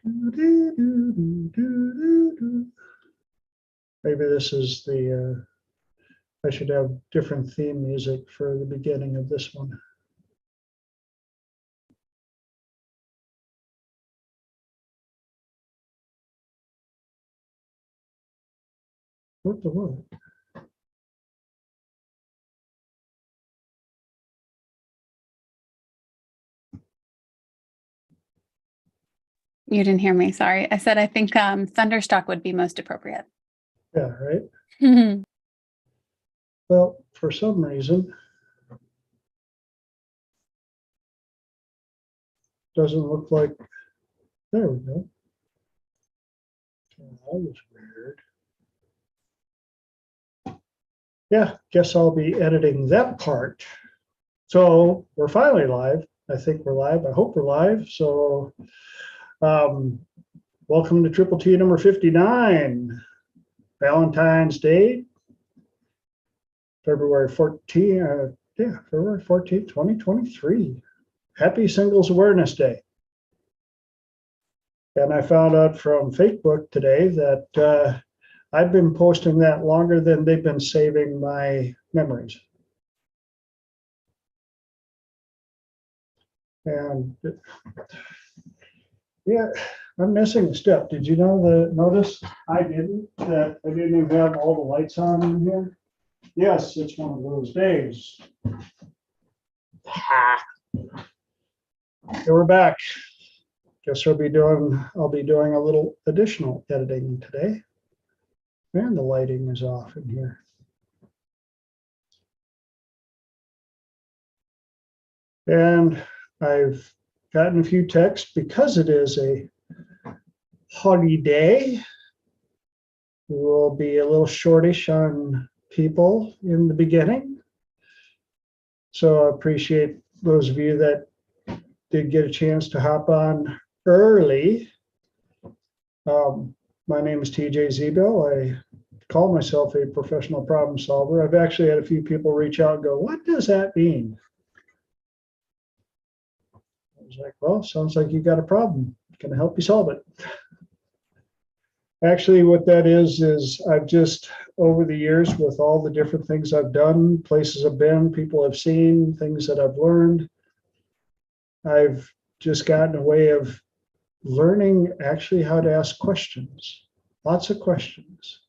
Maybe this is the, I should have different theme music for the beginning of this one. What the world? You didn't hear me, sorry. I said I think Thunderstruck would be most appropriate. Yeah, right. Well, for some reason, doesn't look like, there we go. That was weird. Yeah, guess I'll be editing that part. So we're finally live. I think we're live. I hope we're live. So welcome to Triple T number 59, Valentine's Day, February 14, February 14th, 2023. Happy Singles Awareness Day. And I found out from Facebook today that I've been posting that longer than they've been saving my memories. And yeah, I'm missing a step. Did you notice I didn't even have all the lights on in here? Yes, it's one of those days. So we're back. Guess I'll be doing a little additional editing today. And the lighting is off in here. And I've gotten a few texts because it is a holiday. We'll be a little shortish on people in the beginning. So I appreciate those of you that did get a chance to hop on early. My name is TJ Zebo. I call myself a professional problem solver. I've actually had a few people reach out and go, what does that mean? I was like, well, sounds like you got a problem. Can I help you solve it? Actually, what that is I've just, over the years, with all the different things I've done, places I've been, people I've seen, things that I've learned, I've just gotten a way of learning actually how to ask questions, lots of questions,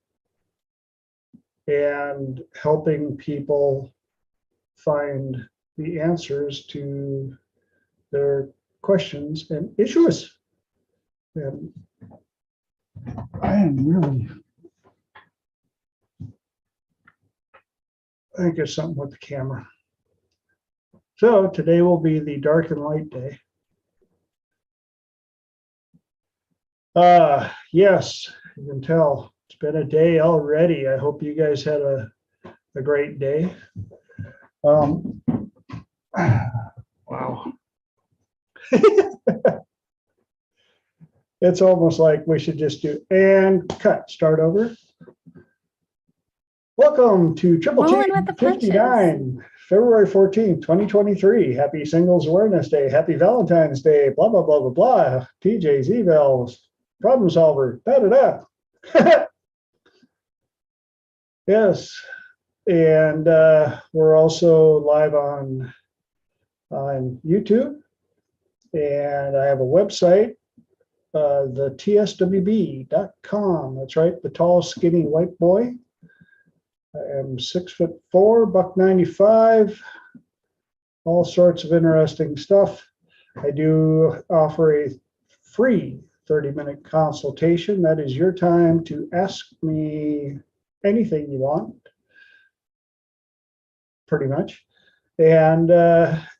and helping people find the answers to their questions and issues. And I am really, I think there's something with the camera. So today will be the dark and light day. Yes, you can tell it's been a day already. I hope you guys had a great day. Wow. It's almost like we should just do and cut, start over. Welcome to Triple T 59, February 14th, 2023. Happy Singles Awareness Day. Happy Valentine's Day. Blah, blah, blah, blah, blah. TJ Zebels, problem solver. Da, da, da. Yes. And we're also live on YouTube. And I have a website, the tswb.com. That's right, the tall, skinny white boy. I am 6'4", $195, all sorts of interesting stuff. I do offer a free 30-minute consultation. That is your time to ask me anything you want, pretty much. And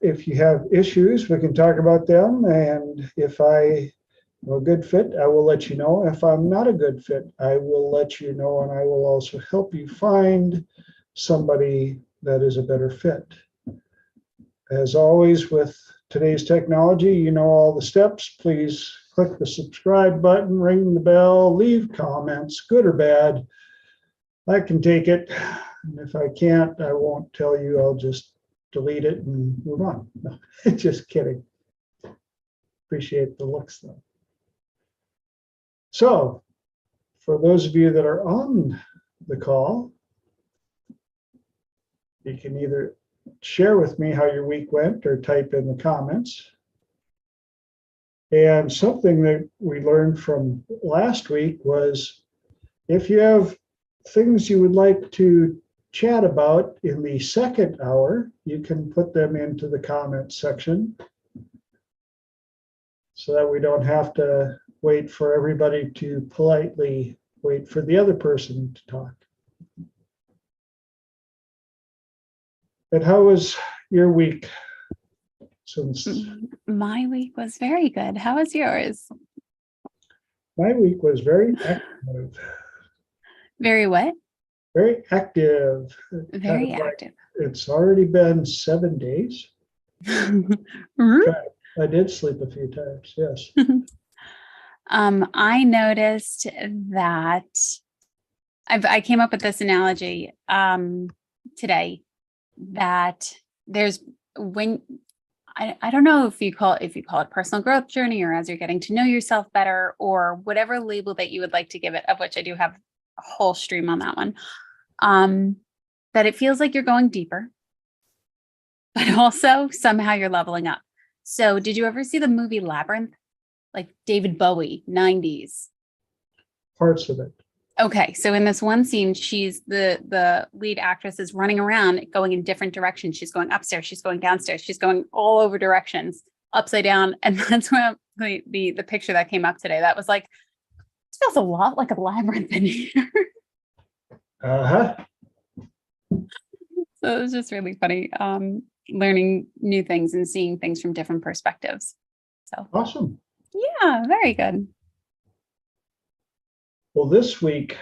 if you have issues, we can talk about them. And if I'm a good fit, I will let you know. If I'm not a good fit, I will let you know, and I will also help you find somebody that is a better fit. As always, with today's technology, you know all the steps. Please click the subscribe button, ring the bell, leave comments, good or bad. I can take it. And if I can't, I won't tell you. I'll just delete it and move on. No, just kidding. Appreciate the looks though. So for those of you that are on the call, you can either share with me how your week went or type in the comments. And something that we learned from last week was if you have things you would like to chat about in the second hour, you can put them into the comment section so that we don't have to wait for everybody to politely wait for the other person to talk. And how was your week? Since My week was very good. How was yours? my week was very active. Very what? Very active. Very active. It's already been 7 days. Mhm. I did sleep a few times, yes. I noticed that I came up with this analogy today that there's when I don't know if you call it personal growth journey or as you're getting to know yourself better or whatever label that you would like to give it, of which I do have a whole stream on that one. That it feels like you're going deeper, but also somehow you're leveling up. So did you ever see the movie Labyrinth? Like David Bowie, 90s. Parts of it. Okay, so in this one scene, she's the lead actress is running around going in different directions. She's going upstairs, she's going downstairs, she's going all over directions, upside down. And that's where the picture that came up today. That was like, it feels a lot like a labyrinth in here. Uh-huh. So it was just really funny, learning new things and seeing things from different perspectives. So Awesome. yeah, very good. Well, this week,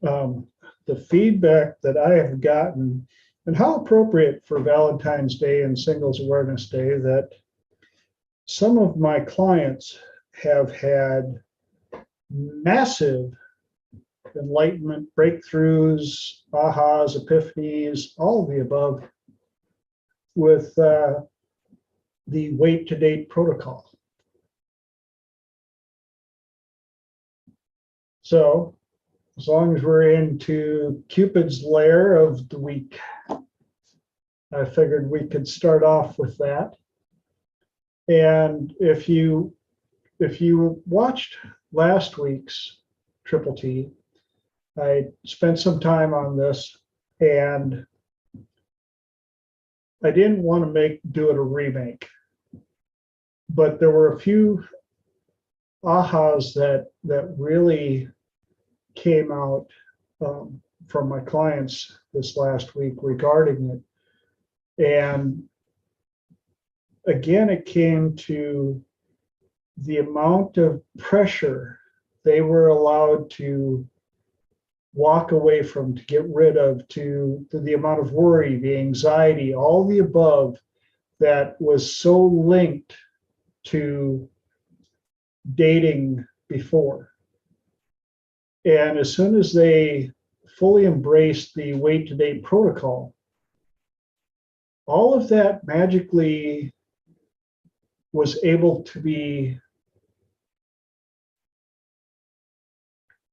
the feedback that I have gotten, and how appropriate for Valentine's Day and Singles Awareness Day, that some of my clients have had massive enlightenment breakthroughs, ahas, epiphanies, all of the above with the wait to date protocol. So as long as we're into Cupid's lair of the week, I figured we could start off with that. And if you watched last week's Triple T, I spent some time on this, and I didn't want to do it a remake, but there were a few ahas that really came out from my clients this last week regarding it. And again, it came to the amount of pressure they were allowed to walk away from, to get rid of, to the amount of worry, the anxiety, all the above that was so linked to dating before. And as soon as they fully embraced the wait to date protocol, all of that magically was able to be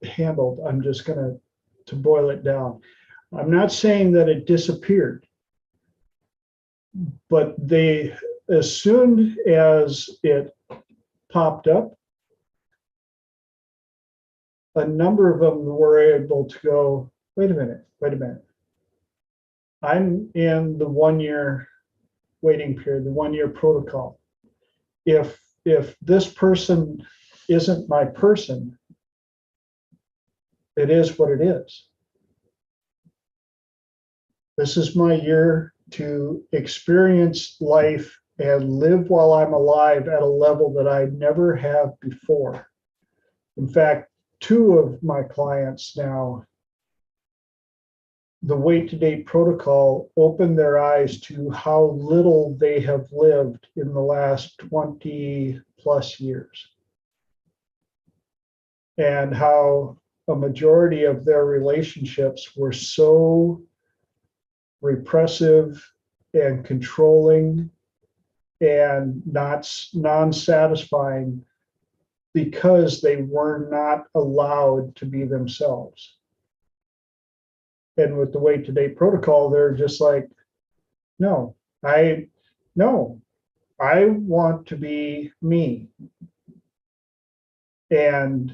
handled. I'm just going to boil it down. I'm not saying that it disappeared, but as soon as it popped up, a number of them were able to go, wait a minute. I'm in the 1 year waiting period, the 1 year protocol. If this person isn't my person, it is what it is. This is my year to experience life and live while I'm alive at a level that I never have before. In fact, 2 of my clients now, the wait to date protocol opened their eyes to how little they have lived in the last 20 plus years, and how a majority of their relationships were so repressive and controlling and not non-satisfying because they were not allowed to be themselves. And with the Wait to Date protocol, they're just like, no, I want to be me. And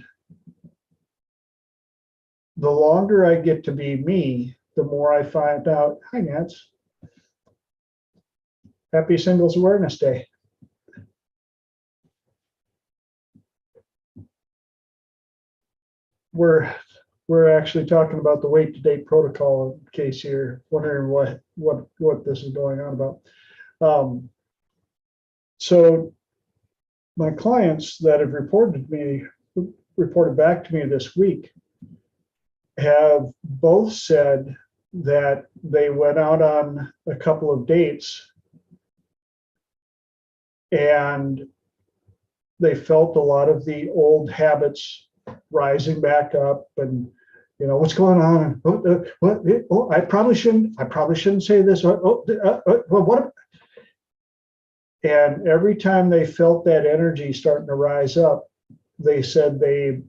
the longer I get to be me, the more I find out, hi, Nance. Happy Singles Awareness Day. We're actually talking about the Wait to Date protocol in case you're wondering what this is going on about. So my clients that have reported back to me this week have both said that they went out on a couple of dates and they felt a lot of the old habits rising back up, and what's going on? I probably shouldn't say this. What? And every time they felt that energy starting to rise up, they said they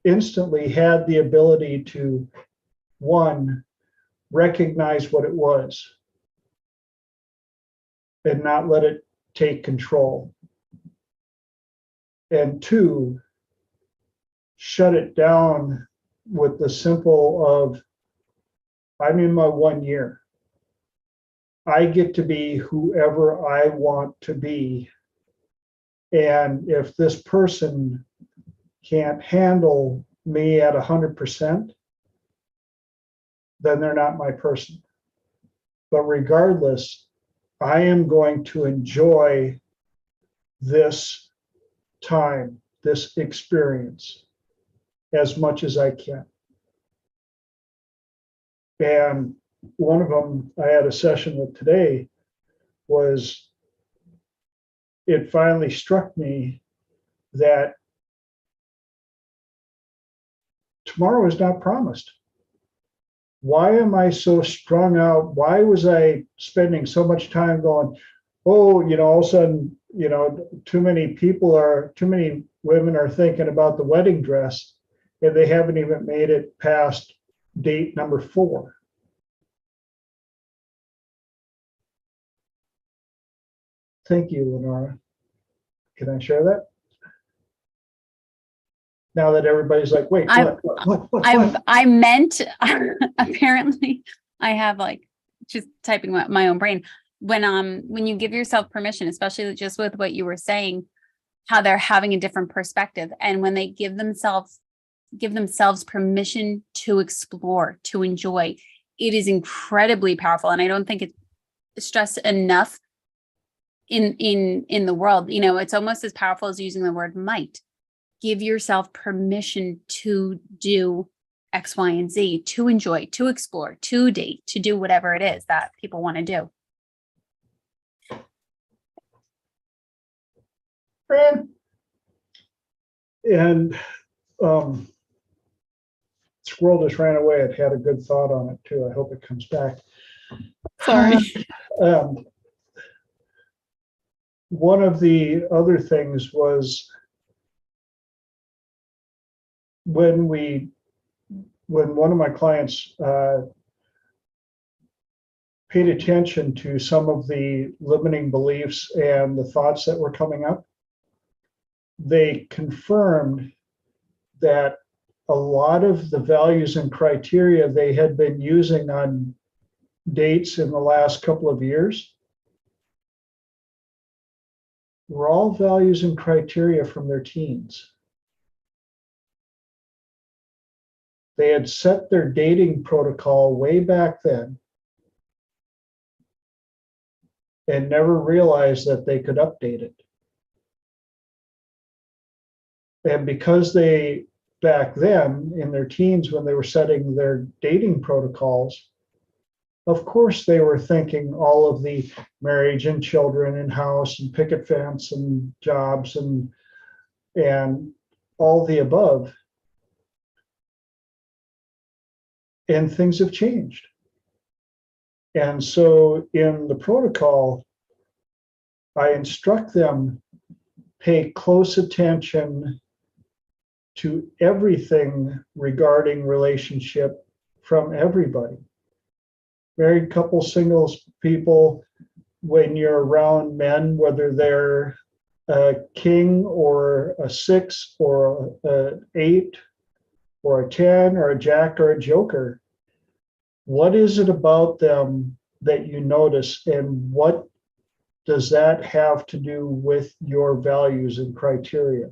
instantly had the ability to, one, recognize what it was and not let it take control, and two, shut it down with the simple of, I'm in my 1 year. I get to be whoever I want to be. And if this person can't handle me at 100%, then they're not my person. But regardless, I am going to enjoy this time, this experience, as much as I can. And one of them I had a session with today was, it finally struck me that tomorrow is not promised. Why am I so strung out? Why was I spending so much time going, all of a sudden, too many women are thinking about the wedding dress, and they haven't even made it past date number 4. Thank you, Lenora. Can I share that? Now that everybody's like, wait, what? I meant, apparently, I have just typing my own brain. When you give yourself permission, especially just with what you were saying, how they're having a different perspective, and when they give themselves permission to explore, to enjoy, it is incredibly powerful. And I don't think it's stressed enough in the world. It's almost as powerful as using the word might. Give yourself permission to do X, Y, and Z, to enjoy, to explore, to date, to do whatever it is that people want to do. And squirrel just ran away. It had a good thought on it too. I hope it comes back. Sorry. One of the other things was when one of my clients paid attention to some of the limiting beliefs and the thoughts that were coming up, they confirmed that a lot of the values and criteria they had been using on dates in the last couple of years were all values and criteria from their teens. They had set their dating protocol way back then and never realized that they could update it. And because they, back then in their teens, when they were setting their dating protocols, of course they were thinking all of the marriage and children and house and picket fence and jobs and all the above. And things have changed. And so in the protocol, I instruct them, pay close attention to everything regarding relationship from everybody. Married couple, singles people, when you're around men, whether they're a king or a 6 or a 8 or a 10 or a jack or a joker, what is it about them that you notice, and what does that have to do with your values and criteria?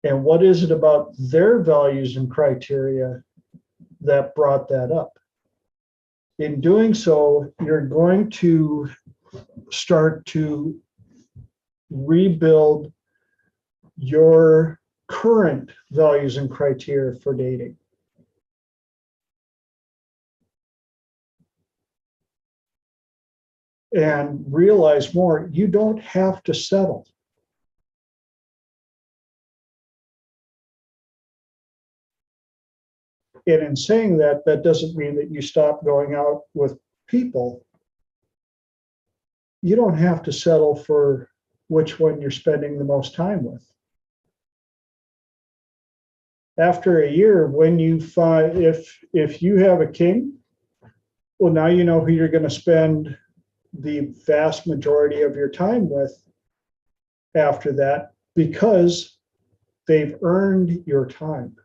And what is it about their values and criteria that brought that up? In doing so, you're going to start to rebuild your current values and criteria for dating. And realize more, you don't have to settle. And in saying that, that doesn't mean that you stop going out with people. You don't have to settle for which one you're spending the most time with. After a year, when you find, if you have a king, well, now you know who you're going to spend the vast majority of your time with after that, because they've earned your time.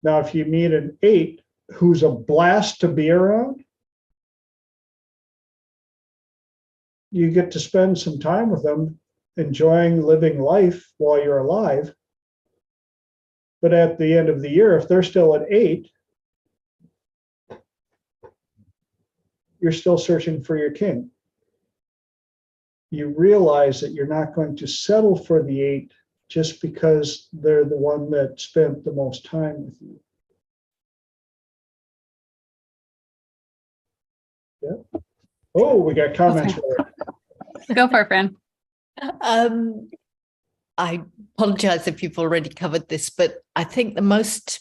Now, if you meet an 8 who's a blast to be around, you get to spend some time with them, enjoying living life while you're alive. But at the end of the year, if they're still at 8, you're still searching for your king. You realize that you're not going to settle for the 8 just because they're the one that spent the most time with you. Yeah. Oh, we got comments. Go for it, Fran. I apologize if you've already covered this, but I think the most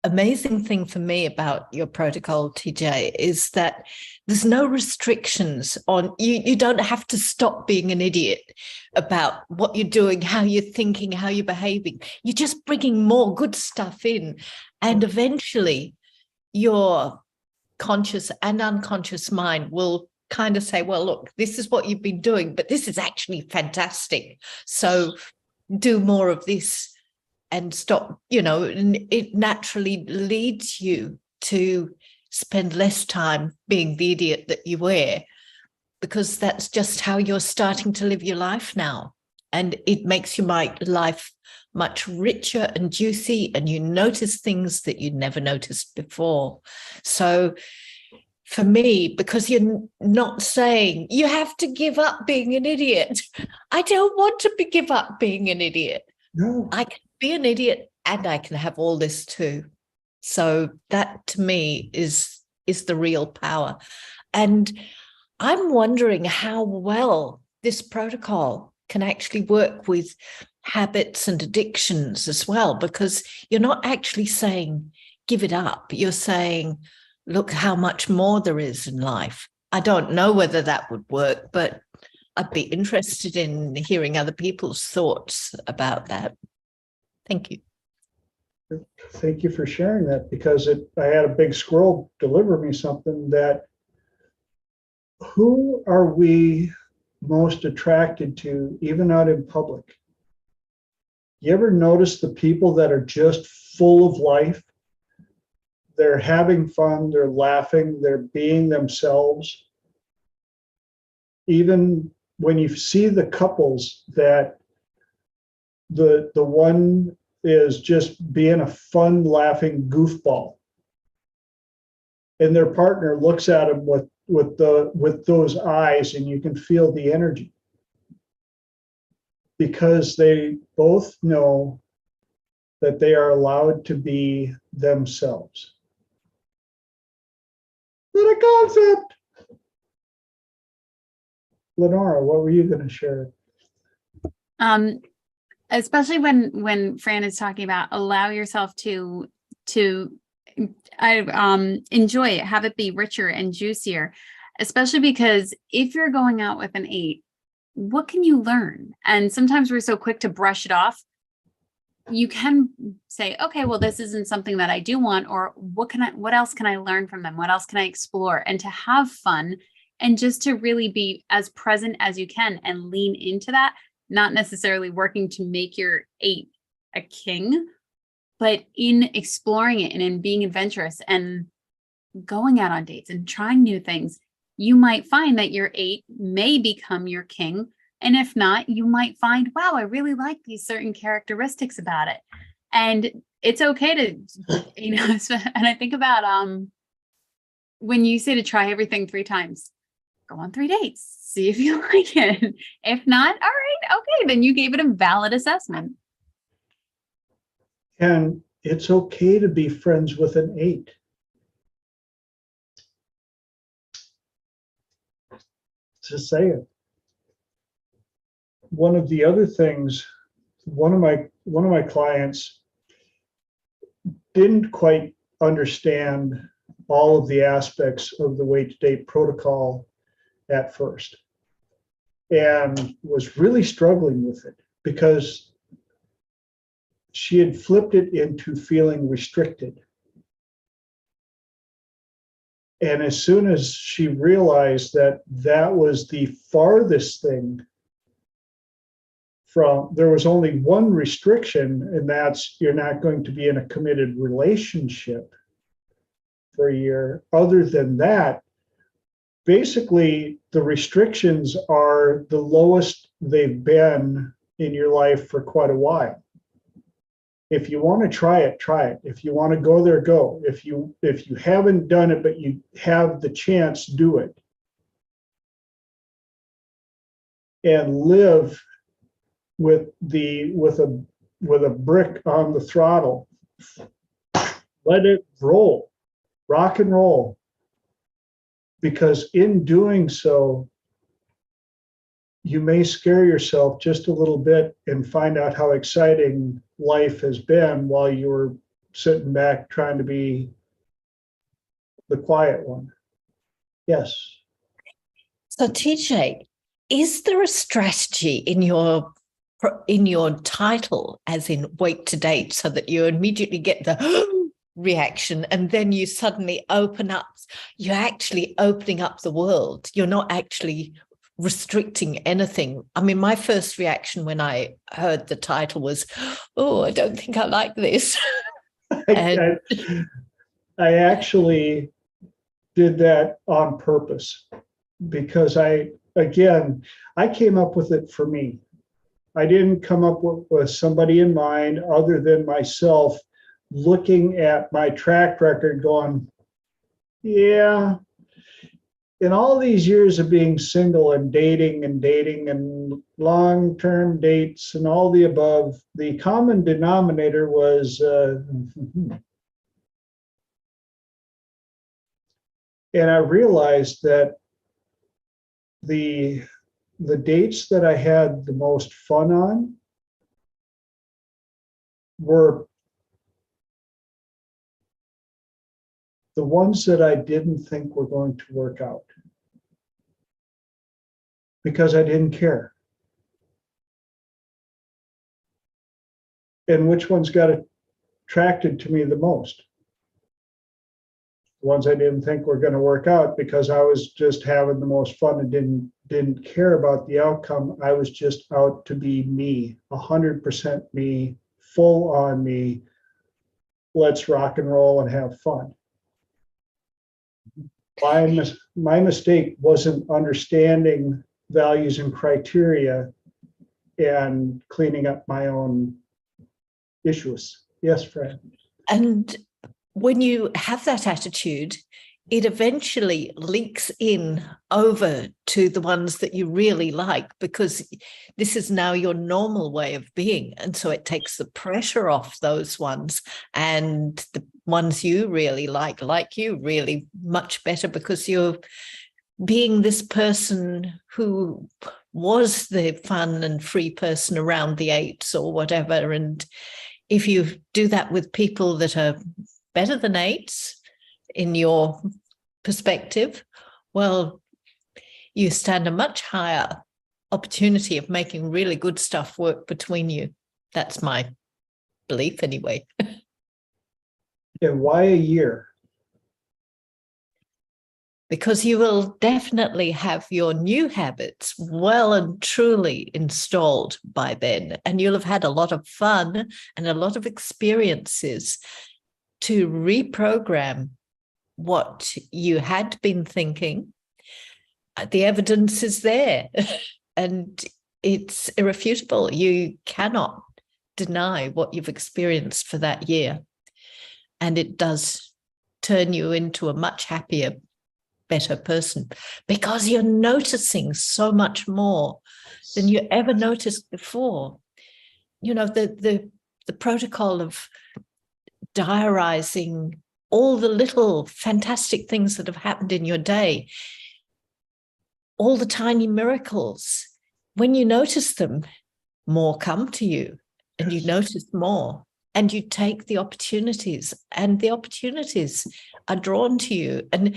amazing thing for me about your protocol, TJ, is that there's no restrictions on you. You don't have to stop being an idiot about what you're doing, how you're thinking, how you're behaving. You're just bringing more good stuff in. And eventually your conscious and unconscious mind will kind of say, well, look, this is what you've been doing, but this is actually fantastic. So do more of this and stop, and it naturally leads you to spend less time being the idiot that you were, because that's just how you're starting to live your life now. And it makes your life much richer and juicy, and you notice things that you never noticed before. So for me, because you're not saying you have to give up being an idiot. I don't want to give up being an idiot. No. I can be an idiot and I can have all this too. So that to me is the real power. And I'm wondering how well this protocol can actually work with habits and addictions as well, because you're not actually saying give it up. You're saying, look how much more there is in life. I don't know whether that would work, but I'd be interested in hearing other people's thoughts about that. Thank you. Thank you for sharing that, because I had a big squirrel deliver me something that, who are we most attracted to, even out in public? You ever notice the people that are just full of life? They're having fun, they're laughing, they're being themselves. Even when you see the couples that the one is just being a fun, laughing goofball, and their partner looks at him with those eyes, and you can feel the energy, because they both know that they are allowed to be themselves. What a concept. Lenora, what were you going to share? Especially when Fran is talking about allow yourself to enjoy it, have it be richer and juicier, especially because if you're going out with an 8, what can you learn? And sometimes we're so quick to brush it off. You can say, okay, well, this isn't something that I do want, or what else can I learn from them? What else can I explore? And to have fun and just to really be as present as you can and lean into that, not necessarily working to make your 8 a king, but in exploring it and in being adventurous and going out on dates and trying new things, you might find that your 8 may become your king. And if not, you might find, wow, I really like these certain characteristics about it. And it's okay to, and I think about when you say to try everything 3 times, go on 3 dates, see if you like it. If not, all right, okay, then you gave it a valid assessment. And it's okay to be friends with an 8. Just say it. One of the other things, one of my clients didn't quite understand all of the aspects of the Wait to Date protocol at first, and was really struggling with it because she had flipped it into feeling restricted. And as soon as she realized that that was the farthest thing from, there was only one restriction, and that's you're not going to be in a committed relationship for a year. Other than that, basically the restrictions are the lowest they've been in your life for quite a while. If you want to try it, try it. If you want to go there, go. If you haven't done it, but you have the chance, do it. And live with a brick on the throttle. Let it roll, rock and roll. Because in doing so, you may scare yourself just a little bit and find out how exciting life has been while you were sitting back trying to be the quiet one. Yes. So TJ, is there a strategy in your title, as in Wait to Date, so that you immediately get the reaction and then you suddenly open up? You're actually opening up the world. You're not actually restricting anything. I mean, my first reaction when I heard the title was, oh, I don't think I like this. I actually did that on purpose because I came up with it for me. I didn't come up with somebody in mind other than myself, looking at my track record going, yeah, in all these years of being single and dating and long-term dates and all the above, the common denominator was, and I realized that the dates that I had the most fun on were the ones that I didn't think were going to work out because I didn't care. And which ones got attracted to me the most? The ones I didn't think were going to work out because I was just having the most fun and didn't care about the outcome. I was just out to be me, 100% me, full on me. Let's rock and roll and have fun. My mistake wasn't understanding values and criteria and cleaning up my own issues. Yes, Fred. And when you have that attitude, it eventually links in over to the ones that you really like, because this is now your normal way of being. And so it takes the pressure off those ones, and the ones you really like you really much better because you're being this person who was the fun and free person around the 8s or whatever. And if you do that with people that are better than 8s in your perspective, well, you stand a much higher opportunity of making really good stuff work between you. That's my belief anyway. And why a year? Because you will definitely have your new habits well and truly installed by then. And you'll have had a lot of fun and a lot of experiences to reprogram what you had been thinking. The evidence is there and it's irrefutable. You cannot deny what you've experienced for that year. And it does turn you into a much happier, better person, because you're noticing so much more than you ever noticed before. You know, the protocol of diarizing all the little fantastic things that have happened in your day, all the tiny miracles. When you notice them, more come to you, and you notice more, and you take the opportunities, and the opportunities are drawn to you. And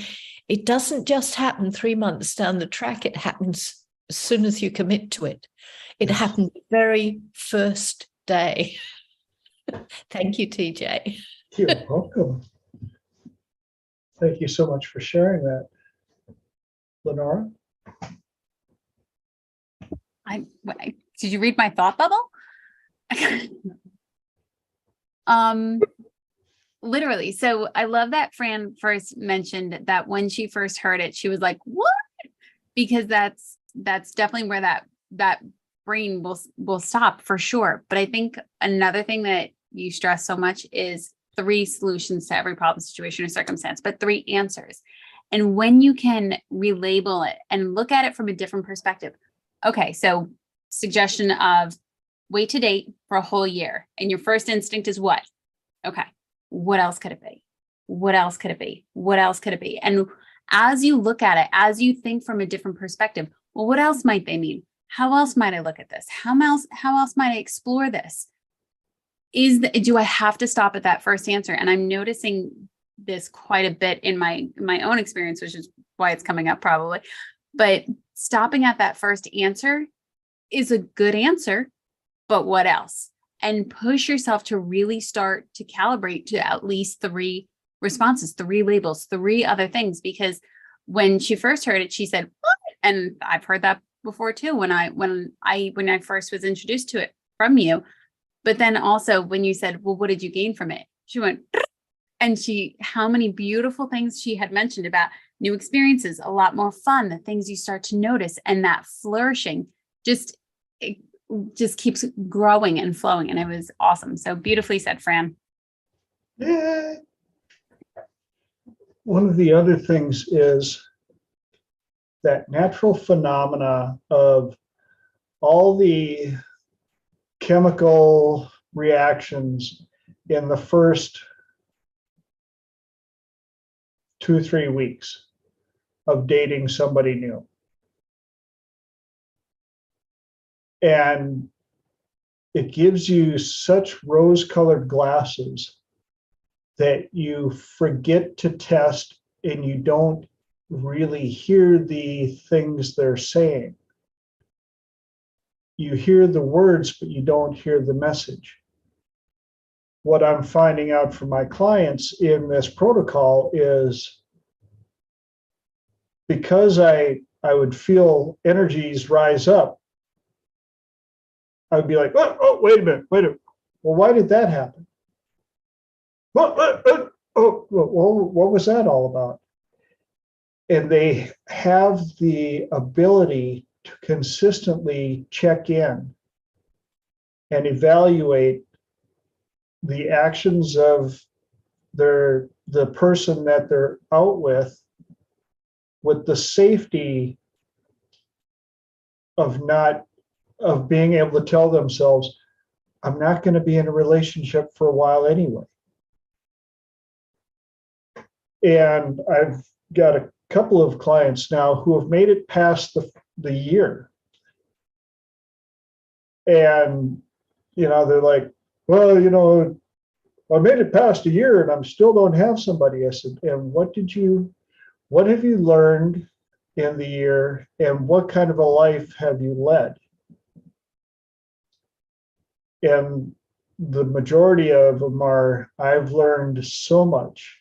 it doesn't just happen 3 months down the track. It happens as soon as you commit to it. It happened the very first day. Thank you, TJ. You're welcome. Thank you so much for sharing that. Lenora? Did you read my thought bubble? Literally. So I love that Fran first mentioned that when she first heard it, she was like, what? Because that's definitely where that brain will stop for sure. But I think another thing that you stress so much is 3 solutions to every problem, situation, or circumstance, but 3 answers. And when you can relabel it and look at it from a different perspective. Okay, so suggestion of wait to date for a whole year. And your first instinct is what? Okay, what else could it be? What else could it be? What else could it be? And as you look at it, as you think from a different perspective, well, what else might they mean? How else might I look at this? How else might I explore this? Do I have to stop at that first answer? And I'm noticing this quite a bit in my own experience, which is why it's coming up probably. But stopping at that first answer is a good answer, but what else? And push yourself to really start to calibrate to at least 3 responses, 3 labels, 3 other things. Because when she first heard it, she said, what? And I've heard that before too, when I first was introduced to it from you. But then also when you said, well, what did you gain from it? She went, and how many beautiful things she had mentioned about new experiences, a lot more fun, the things you start to notice, and that flourishing it just keeps growing and flowing. And it was awesome. So beautifully said, Fran. Yeah. One of the other things is that natural phenomena of all the chemical reactions in the first 2 or 3 weeks of dating somebody new. And it gives you such rose-colored glasses that you forget to test and you don't really hear the things they're saying. You hear the words, but you don't hear the message. What I'm finding out from my clients in this protocol is because I would feel energies rise up, I would be like, oh, wait a minute. Well, why did that happen? What was that all about? And they have the ability to consistently check in and evaluate the actions of the person that they're out with the safety of being able to tell themselves, I'm not going to be in a relationship for a while anyway. And I've got a couple of clients now who have made it past the year. And, they're like, well, I made it past a year and I'm still don't have somebody. I said, and what have you learned in the year, and what kind of a life have you led? And the majority of them are, I've learned so much.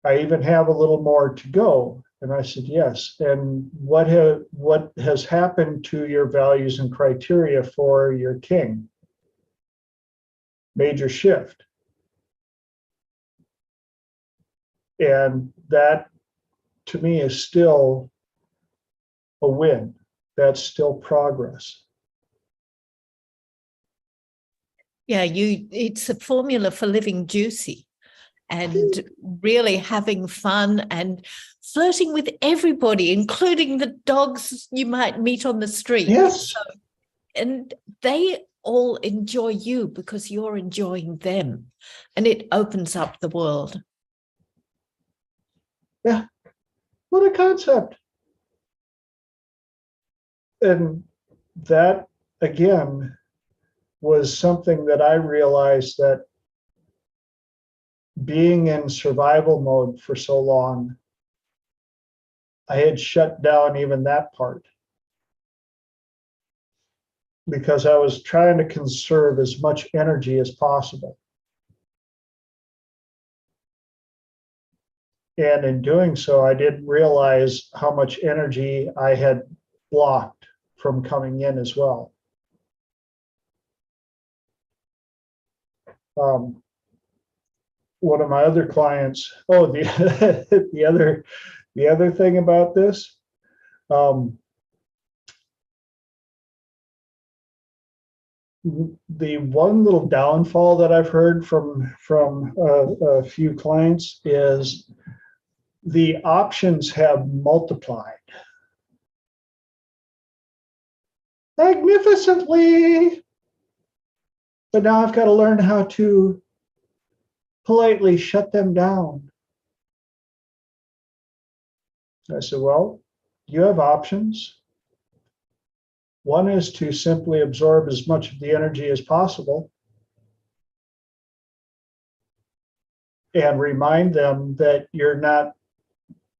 I even have a little more to go. And I said, yes. And what has happened to your values and criteria for your king? Major shift. And that, to me, is still a win. That's still progress. Yeah, it's a formula for living juicy and really having fun and flirting with everybody, including the dogs you might meet on the street. Yes. And they all enjoy you because you're enjoying them, and it opens up the world. Yeah. What a concept. And that, again, was something that I realized, that being in survival mode for so long, I had shut down even that part, because I was trying to conserve as much energy as possible. And in doing so, I didn't realize how much energy I had blocked from coming in as well. One of my other clients, the other thing about this, the one little downfall that I've heard from a few clients is the options have multiplied magnificently, but now I've got to learn how to politely shut them down. I said, well, you have options. One is to simply absorb as much of the energy as possible and remind them that you're not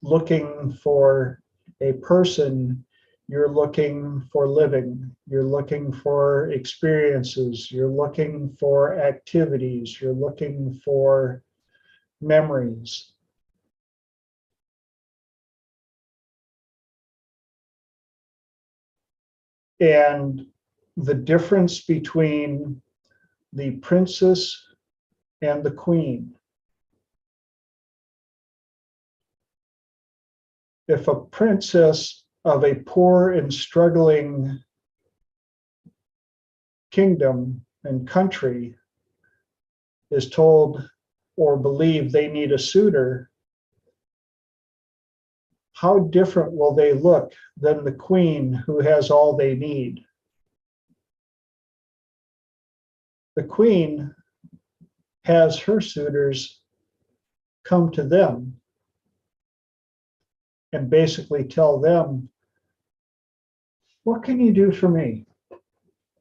looking for a person, you're looking for living, you're looking for experiences, you're looking for activities, you're looking for memories. And the difference between the princess and the queen. If a princess of a poor and struggling kingdom and country is told or believed they need a suitor, how different will they look than the queen who has all they need? The queen has her suitors come to them and basically tell them, what can you do for me?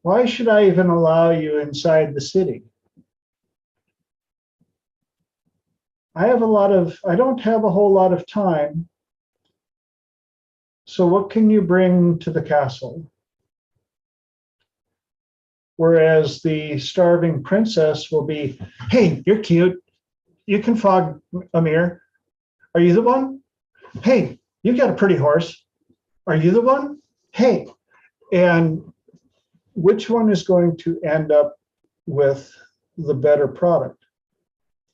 Why should I even allow you inside the city? I don't have a whole lot of time. So what can you bring to the castle? Whereas the starving princess will be, hey, you're cute. You can fog a mirror. Are you the one? Hey, you've got a pretty horse. Are you the one? Hey. And which one is going to end up with the better product?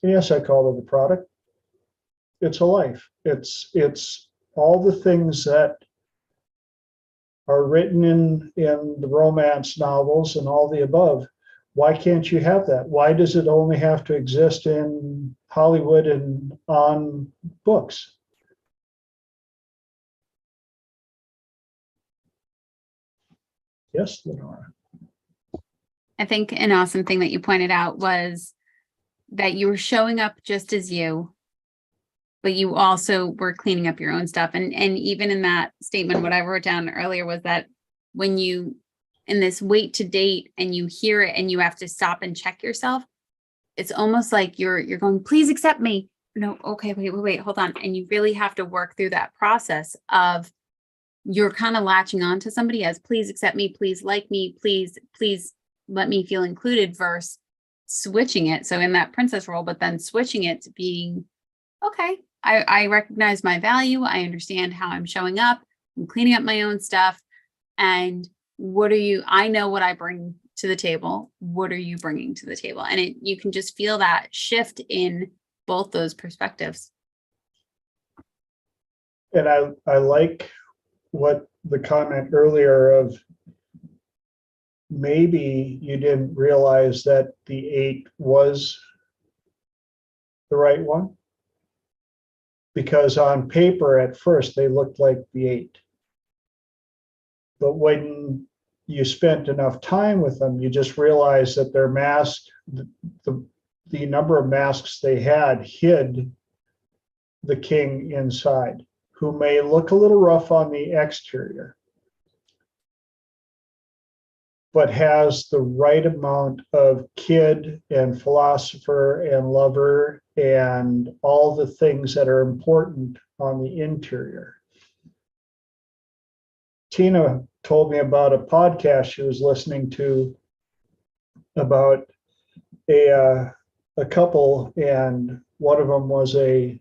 And yes, I call it a product. It's a life. It's all the things that are written in the romance novels and all the above. Why can't you have that? Why does it only have to exist in Hollywood and on books? Yes, Lenora. I think an awesome thing that you pointed out was that you were showing up just as you, but you also were cleaning up your own stuff. And even in that statement, what I wrote down earlier was that when you, in this wait to date, and you hear it and you have to stop and check yourself, it's almost like you're going, please accept me. no, okay, wait, hold on. And you really have to work through that process of you're kind of latching on to somebody as please accept me, please like me, please let me feel included versus switching it. So in that princess role, but then switching it to being, okay, I recognize my value. I understand how I'm showing up. I'm cleaning up my own stuff. And I know what I bring to the table. What are you bringing to the table? And you can just feel that shift in both those perspectives. And I like what the comment earlier of maybe you didn't realize that the 8 was the right one, because on paper at first they looked like the 8, but when you spent enough time with them, you just realized that their mask, the number of masks they had hid the king inside, who may look a little rough on the exterior, but has the right amount of kid and philosopher and lover and all the things that are important on the interior. Tina told me about a podcast she was listening to about a couple, and one of them was a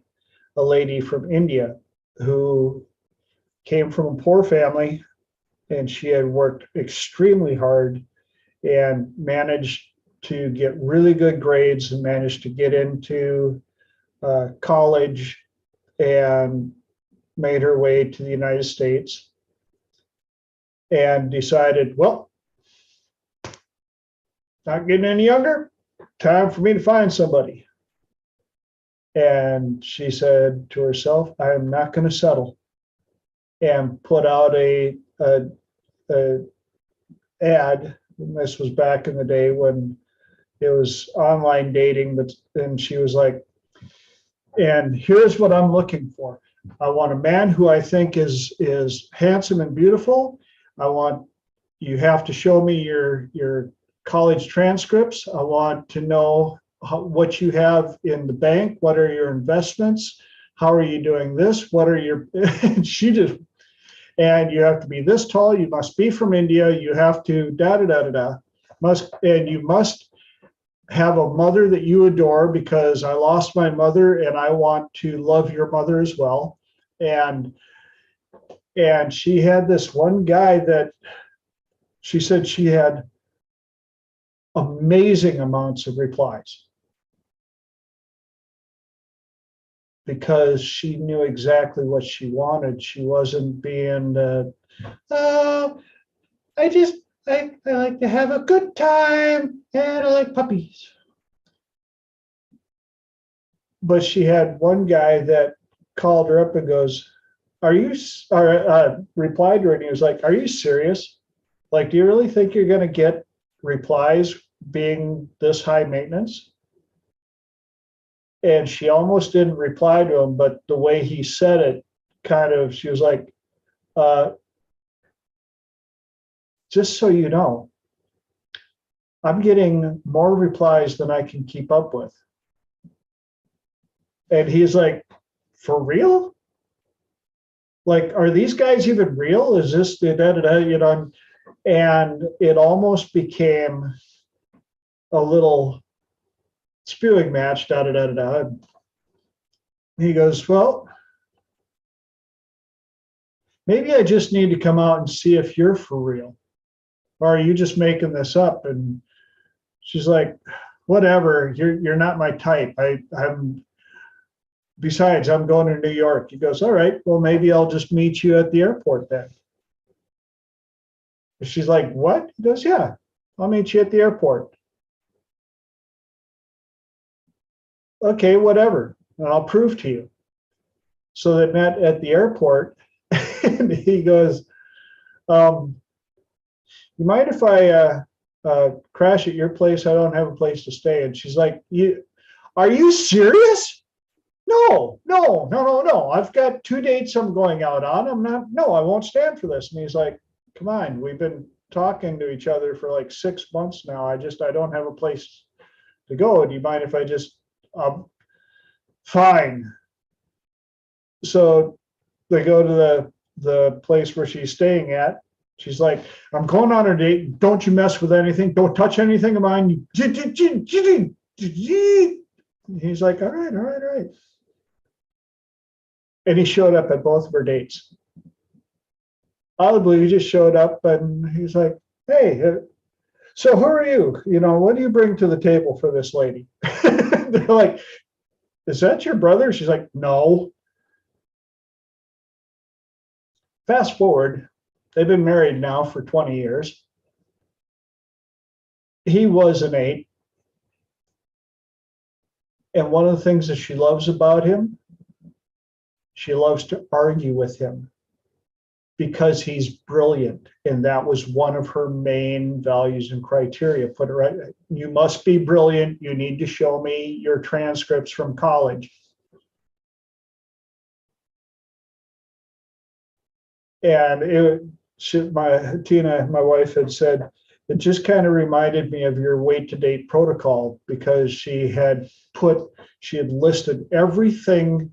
lady from India who came from a poor family, and she had worked extremely hard and managed to get really good grades and managed to get into college and made her way to the United States and decided, well, not getting any younger, time for me to find somebody. And she said to herself, I am not going to settle, and put out a ad. And this was back in the day when it was online dating, but and she was like, and here's what I'm looking for. I want a man who I think is handsome and beautiful. You have to show me your college transcripts. I want to know what you have in the bank. What are your investments? How are you doing this? What are your, and she just, and you have to be this tall. You must be from India. You have to and you must have a mother that you adore, because I lost my mother and I want to love your mother as well. And she had this one guy that she said she had amazing amounts of replies, because she knew exactly what she wanted. She wasn't being, I like to have a good time and I like puppies. But she had one guy that called her up and goes, replied to her, and he was like, are you serious? Like, do you really think you're going to get replies being this high maintenance? And she almost didn't reply to him, but the way he said it, she was like, just so you know, I'm getting more replies than I can keep up with. And he's like, for real? Like, are these guys even real? Is this, and it almost became a little spewing match, He goes, well, maybe I just need to come out and see if you're for real. Or are you just making this up? And she's like, whatever, you're not my type. Besides, I'm going to New York. He goes, all right, well, maybe I'll just meet you at the airport then. She's like, what? He goes, yeah, I'll meet you at the airport. Okay, whatever, and I'll prove to you. So they met at the airport, and he goes, you mind if I crash at your place? I don't have a place to stay. And she's like, are you serious? No. I've got 2 dates I'm going out on. I won't stand for this. And he's like, come on, we've been talking to each other for like 6 months now. I don't have a place to go. Do you mind if I just, Fine. So they go to the place where she's staying at. She's like, I'm going on a date. Don't you mess with anything. Don't touch anything of mine. He's like, all right, all right, all right. And he showed up at both of her dates. Out of the blue, he just showed up and he's like, hey, so who are you? You know, what do you bring to the table for this lady? They're like, is that your brother? She's like, no. Fast forward, they've been married now for 20 years. He was an 8. And one of the things that she loves about him, she loves to argue with him because he's brilliant. And that was one of her main values and criteria. Put it right. You must be brilliant. You need to show me your transcripts from college. And Tina, my wife, had said, it just kind of reminded me of your wait to date protocol, because she had listed everything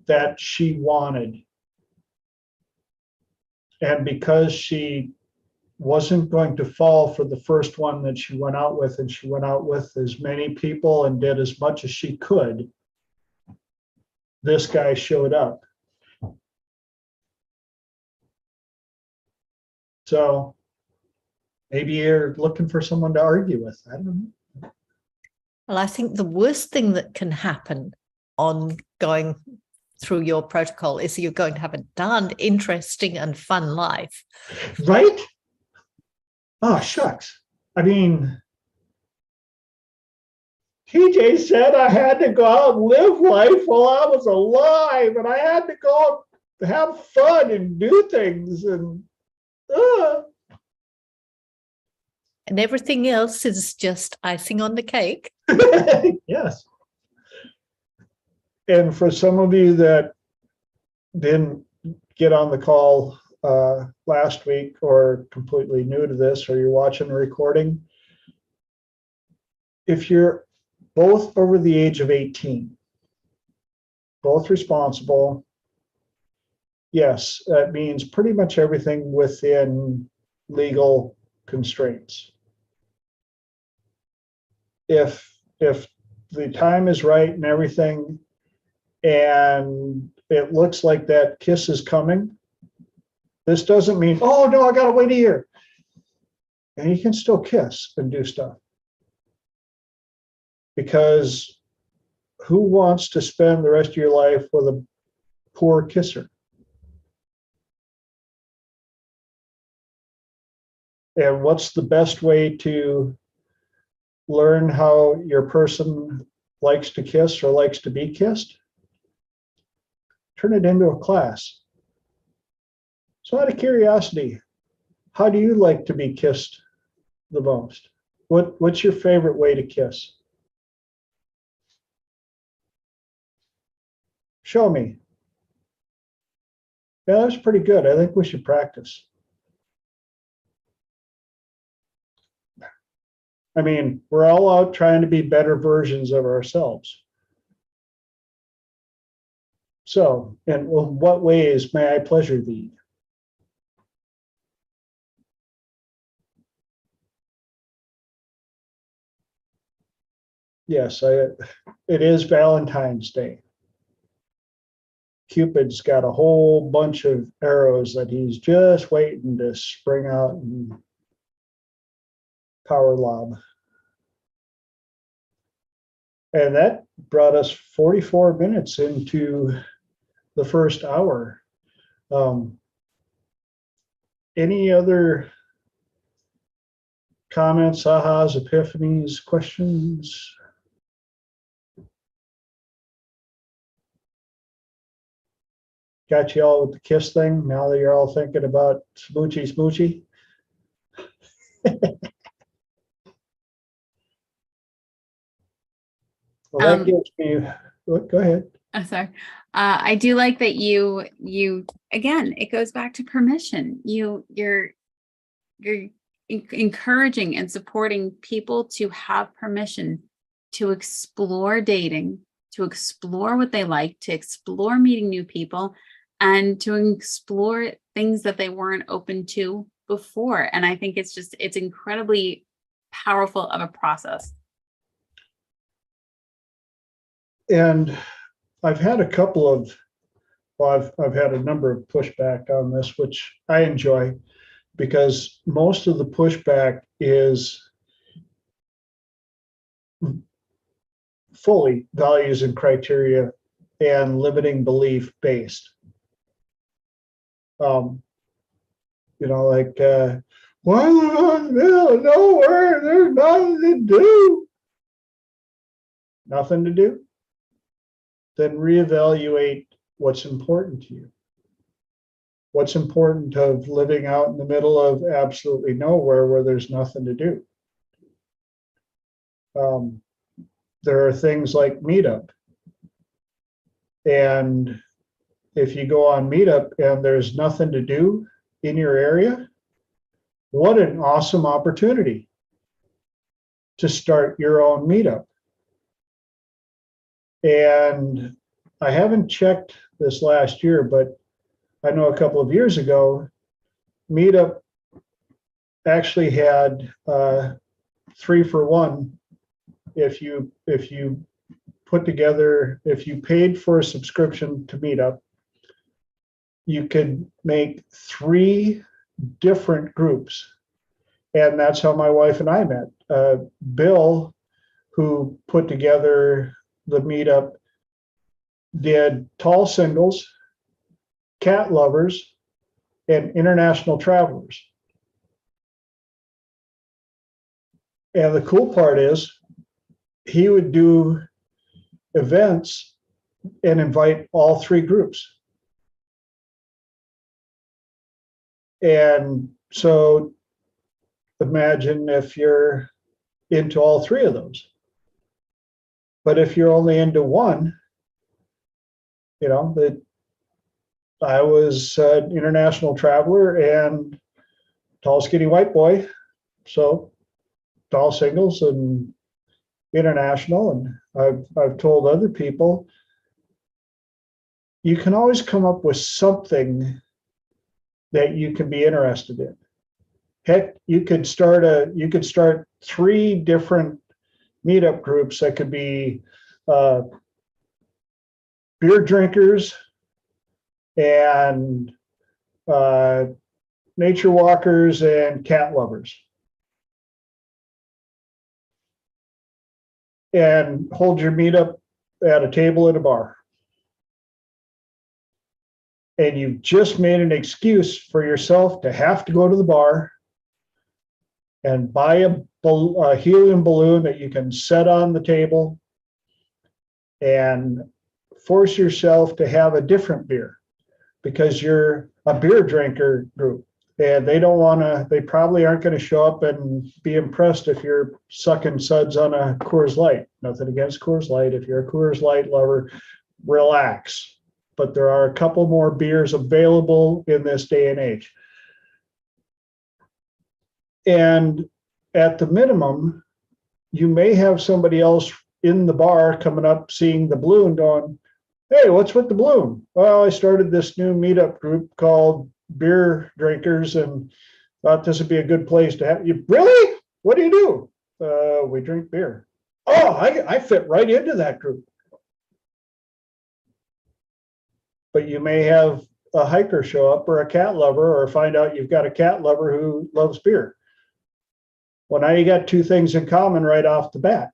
that she wanted. And because she wasn't going to fall for the first one that she went out with, and she went out with as many people and did as much as she could, this guy showed up. So maybe you're looking for someone to argue with. I don't know. Well, I think the worst thing that can happen on going through your protocol is you're going to have a darned interesting and fun life. Right? Oh, shucks. I mean, TJ said I had to go out and live life while I was alive, and I had to go out and have fun and do things. And everything else is just icing on the cake. Yes. And for some of you that didn't get on the call last week, or completely new to this, or you're watching the recording, if you're both over the age of 18, both responsible, yes, that means pretty much everything within legal constraints. If the time is right and everything, and it looks like that kiss is coming, this doesn't mean, oh no, I gotta wait a year. And you can still kiss and do stuff. Because who wants to spend the rest of your life with a poor kisser? And what's the best way to learn how your person likes to kiss or likes to be kissed? Turn it into a class. So out of curiosity, how do you like to be kissed the most? What's your favorite way to kiss? Show me. Yeah, that's pretty good. I think we should practice. I mean, we're all out trying to be better versions of ourselves. So, in what ways may I pleasure thee? Yes, it is Valentine's Day. Cupid's got a whole bunch of arrows that he's just waiting to spring out and power lob. And that brought us 44 minutes into the first hour. Any other comments, ahas, epiphanies, questions? Got you all with the kiss thing. Now that you're all thinking about smoochy smoochy. Well, that gives me. Go ahead. I'm sorry. I do like that you again, it goes back to permission. You're encouraging and supporting people to have permission to explore dating, to explore what they like, to explore meeting new people, and to explore things that they weren't open to before. And I think it's incredibly powerful of a process. And I've had a couple of, well, I've had a number of pushback on this, which I enjoy, because most of the pushback is fully values and criteria and limiting belief based. Like, why live out in the middle of nowhere? There's nothing to do. Nothing to do? Then reevaluate what's important to you. What's important of living out in the middle of absolutely nowhere where there's nothing to do? There are things like Meetup. And if you go on Meetup and there's nothing to do in your area, what an awesome opportunity to start your own Meetup. And I haven't checked this last year, but I know a couple of years ago, Meetup actually had 3 for 1. If you put together, if you paid for a subscription to Meetup, you could make 3 different groups. And that's how my wife and I met. Bill, who put together the Meetup, did tall singles, cat lovers, and international travelers. And the cool part is he would do events and invite all 3 groups. And so imagine if you're into all 3 of those. But if you're only into one, that I was an international traveler and tall, skinny white boy. So tall singles and international. And I've told other people, you can always come up with something that you can be interested in. Heck, you could start 3 different Meetup groups that could be beer drinkers and nature walkers and cat lovers. And hold your Meetup at a table at a bar. And you've just made an excuse for yourself to have to go to the bar and buy a helium balloon that you can set on the table and force yourself to have a different beer because you're a beer drinker group and they probably aren't going to show up and be impressed if you're sucking suds on a Coors Light. Nothing against Coors Light. If you're a Coors Light lover, relax. But there are a couple more beers available in this day and age. And at the minimum, you may have somebody else in the bar coming up, seeing the balloon going, hey, what's with the balloon? Well, I started this new Meetup group called Beer Drinkers and thought this would be a good place to have you. Really? What do you do? We drink beer. Oh, I fit right into that group. But you may have a hiker show up or a cat lover or find out you've got a cat lover who loves beer. Well, now you got 2 things in common right off the bat.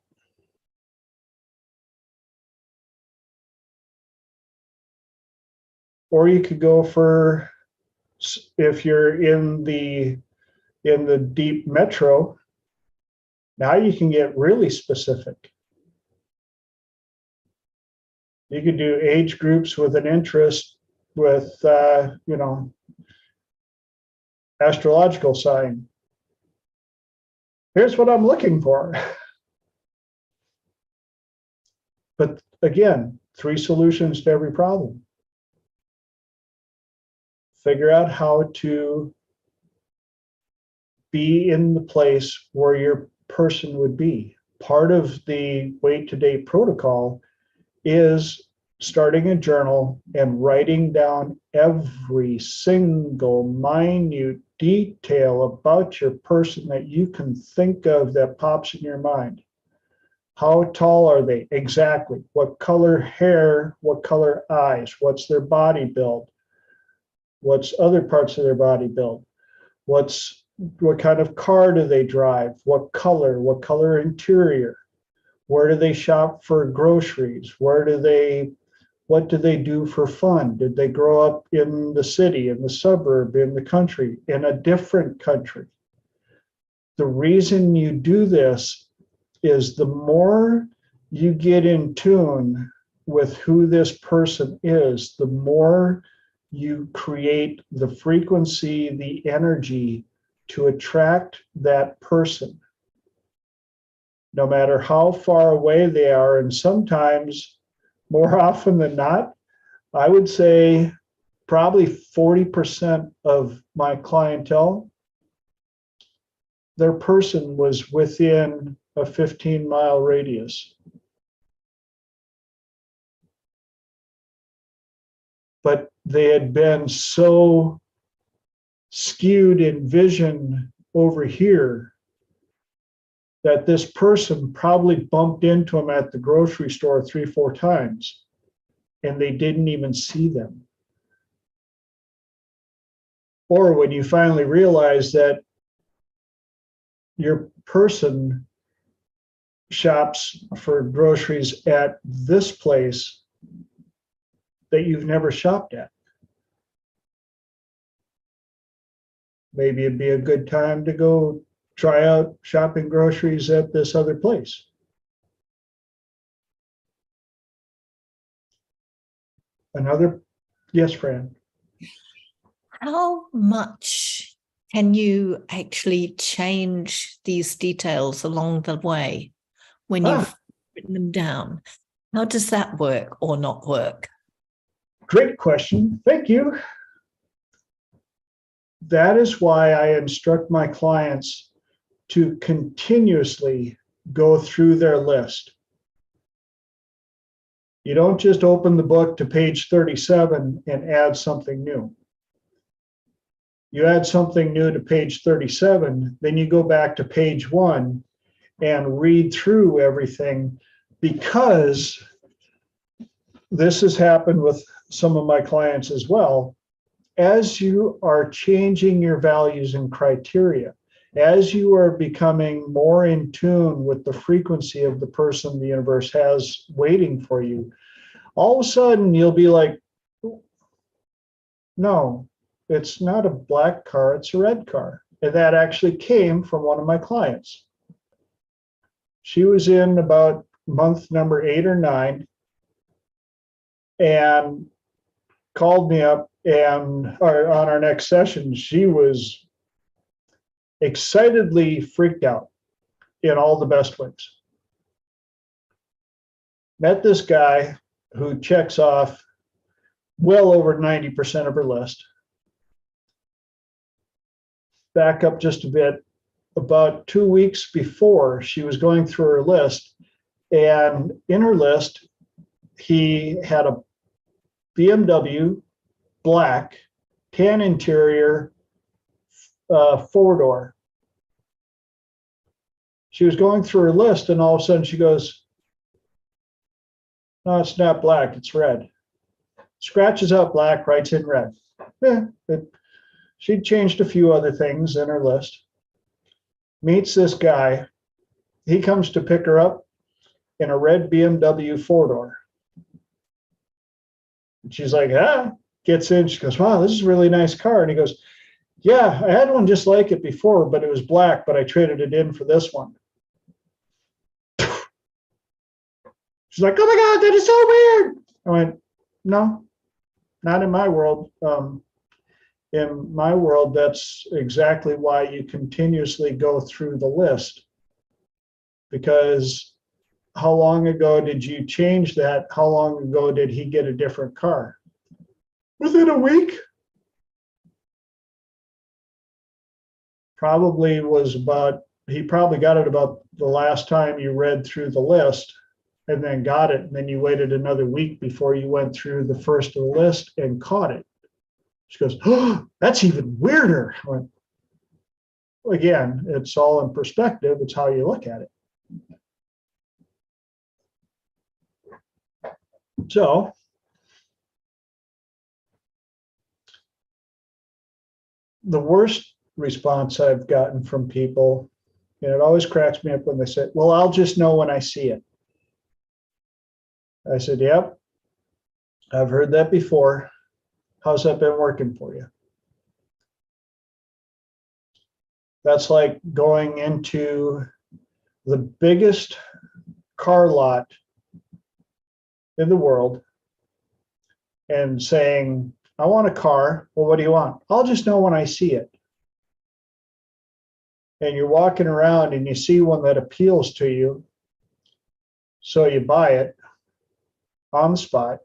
Or you could go for, if you're in the deep metro, now you can get really specific. You could do age groups with an interest with, astrological sign. Here's what I'm looking for. But again, 3 solutions to every problem. Figure out how to be in the place where your person would be. Part of the wait to date protocol is starting a journal and writing down every single minute detail about your person that you can think of that pops in your mind. How tall are they? Exactly. What color hair? What color eyes? What's their body build? What's other parts of their body build? What kind of car do they drive? What color interior? Where do they shop for groceries? What do they do for fun? Did they grow up in the city, in the suburb, in the country, in a different country? The reason you do this is the more you get in tune with who this person is, the more you create the frequency, the energy to attract that person, no matter how far away they are. And sometimes, more often than not, I would say probably 40% of my clientele, their person was within a 15-mile radius. But they had been so skewed in vision over here that this person probably bumped into them at the grocery store 3-4 times, and they didn't even see them. Or when you finally realize that your person shops for groceries at this place that you've never shopped at. Maybe it'd be a good time to go try out shopping groceries at this other place. Yes, Fran. How much can you actually change these details along the way when you've written them down? How does that work or not work? Great question. Thank you. That is why I instruct my clients to continuously go through their list. You don't just open the book to page 37 and add something new. You add something new to page 37, then you go back to page 1 and read through everything, because this has happened with some of my clients as well. As you are changing your values and criteria, as you are becoming more in tune with the frequency of the person the universe has waiting for you, all of a sudden you'll be like, no, it's not a black car, it's a red car. And that actually came from one of my clients. She was in about month number 8 or 9 and called me up, and on our next session, she was excitedly freaked out in all the best ways. Met this guy who checks off well over 90% of her list. Back up just a bit. About 2 weeks before, she was going through her list, and in her list, he had a BMW, black, tan interior, 4-door. She was going through her list, and all of a sudden she goes, no, it's not black, it's red. Scratches out black, writes in red. She'd changed a few other things in her list. Meets this guy. He comes to pick her up in a red BMW 4-door. And she's like, gets in. She goes, wow, this is a really nice car. And he goes, yeah, I had one just like it before, but it was black, but I traded it in for this one. She's like, oh my God, that is so weird. I went, no, not in my world. In my world, that's exactly why you continuously go through the list. Because how long ago did you change that? How long ago did he get a different car? Within a week? He probably got it about the last time you read through the list. and then got it, and then you waited another week before you went through the first of the list and caught it. She goes, oh, that's even weirder. I went, again, it's all in perspective. It's how you look at it. So the worst response I've gotten from people, and it always cracks me up when they say, well, I'll just know when I see it. I said, yep, I've heard that before. How's that been working for you? That's like going into the biggest car lot in the world and saying, I want a car. Well, what do you want? I'll just know when I see it. And you're walking around and you see one that appeals to you. So you buy it on the spot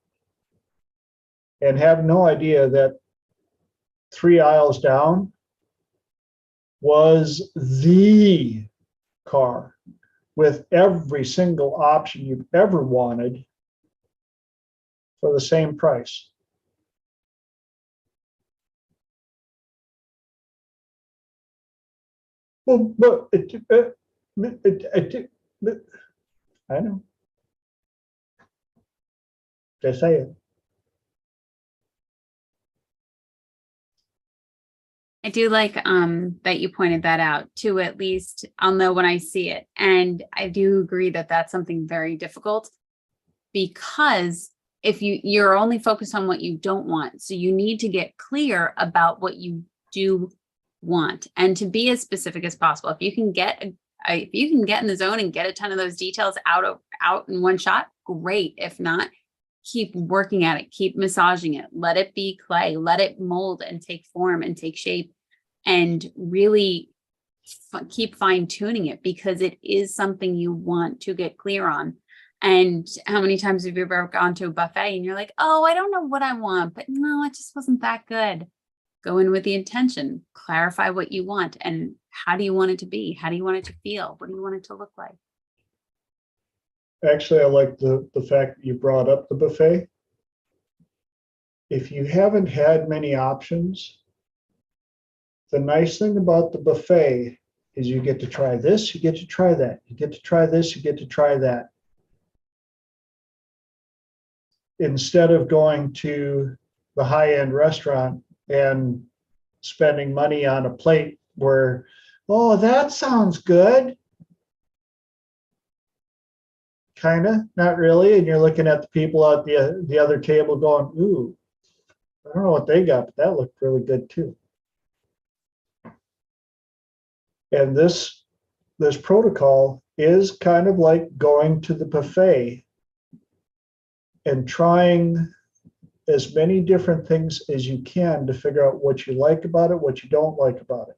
and have no idea that 3 aisles down was the car with every single option you've ever wanted for the same price. Well, but I know. Just say it. I do like that you pointed that out too. At least I'll know when I see it. And I do agree that that's something very difficult, because if you're only focused on what you don't want, so you need to get clear about what you do want and to be as specific as possible. If you can get in the zone and get a ton of those details out in one shot, great. If not, keep working at it, keep massaging it, let it be clay, let it mold and take form and take shape, and really keep fine tuning it, because it is something you want to get clear on. And how many times have you ever gone to a buffet and you're like, oh, I don't know what I want, but no, it just wasn't that good. Go in with the intention, clarify what you want and how do you want it to be? How do you want it to feel? What do you want it to look like? Actually, I like the fact that you brought up the buffet. If you haven't had many options, the nice thing about the buffet is you get to try this, you get to try that, you get to try this, you get to try that. Instead of going to the high-end restaurant and spending money on a plate where, oh, that sounds good. Kind of, not really. And you're looking at the people at the other table going, ooh, I don't know what they got, but that looked really good too. And this protocol is kind of like going to the buffet and trying as many different things as you can to figure out what you like about it, what you don't like about it.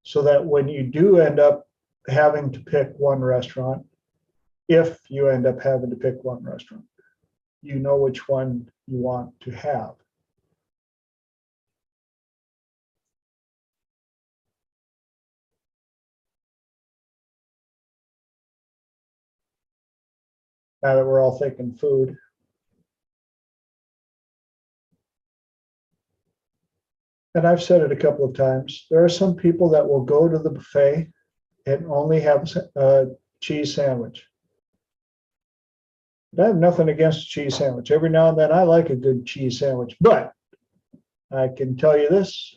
So that when you do end up having to pick one restaurant, if you end up having to pick one restaurant, you know which one you want to have. Now that we're all thinking food. And I've said it a couple of times, there are some people that will go to the buffet and only have a cheese sandwich. I have nothing against a cheese sandwich. Every now and then I like a good cheese sandwich, but I can tell you this,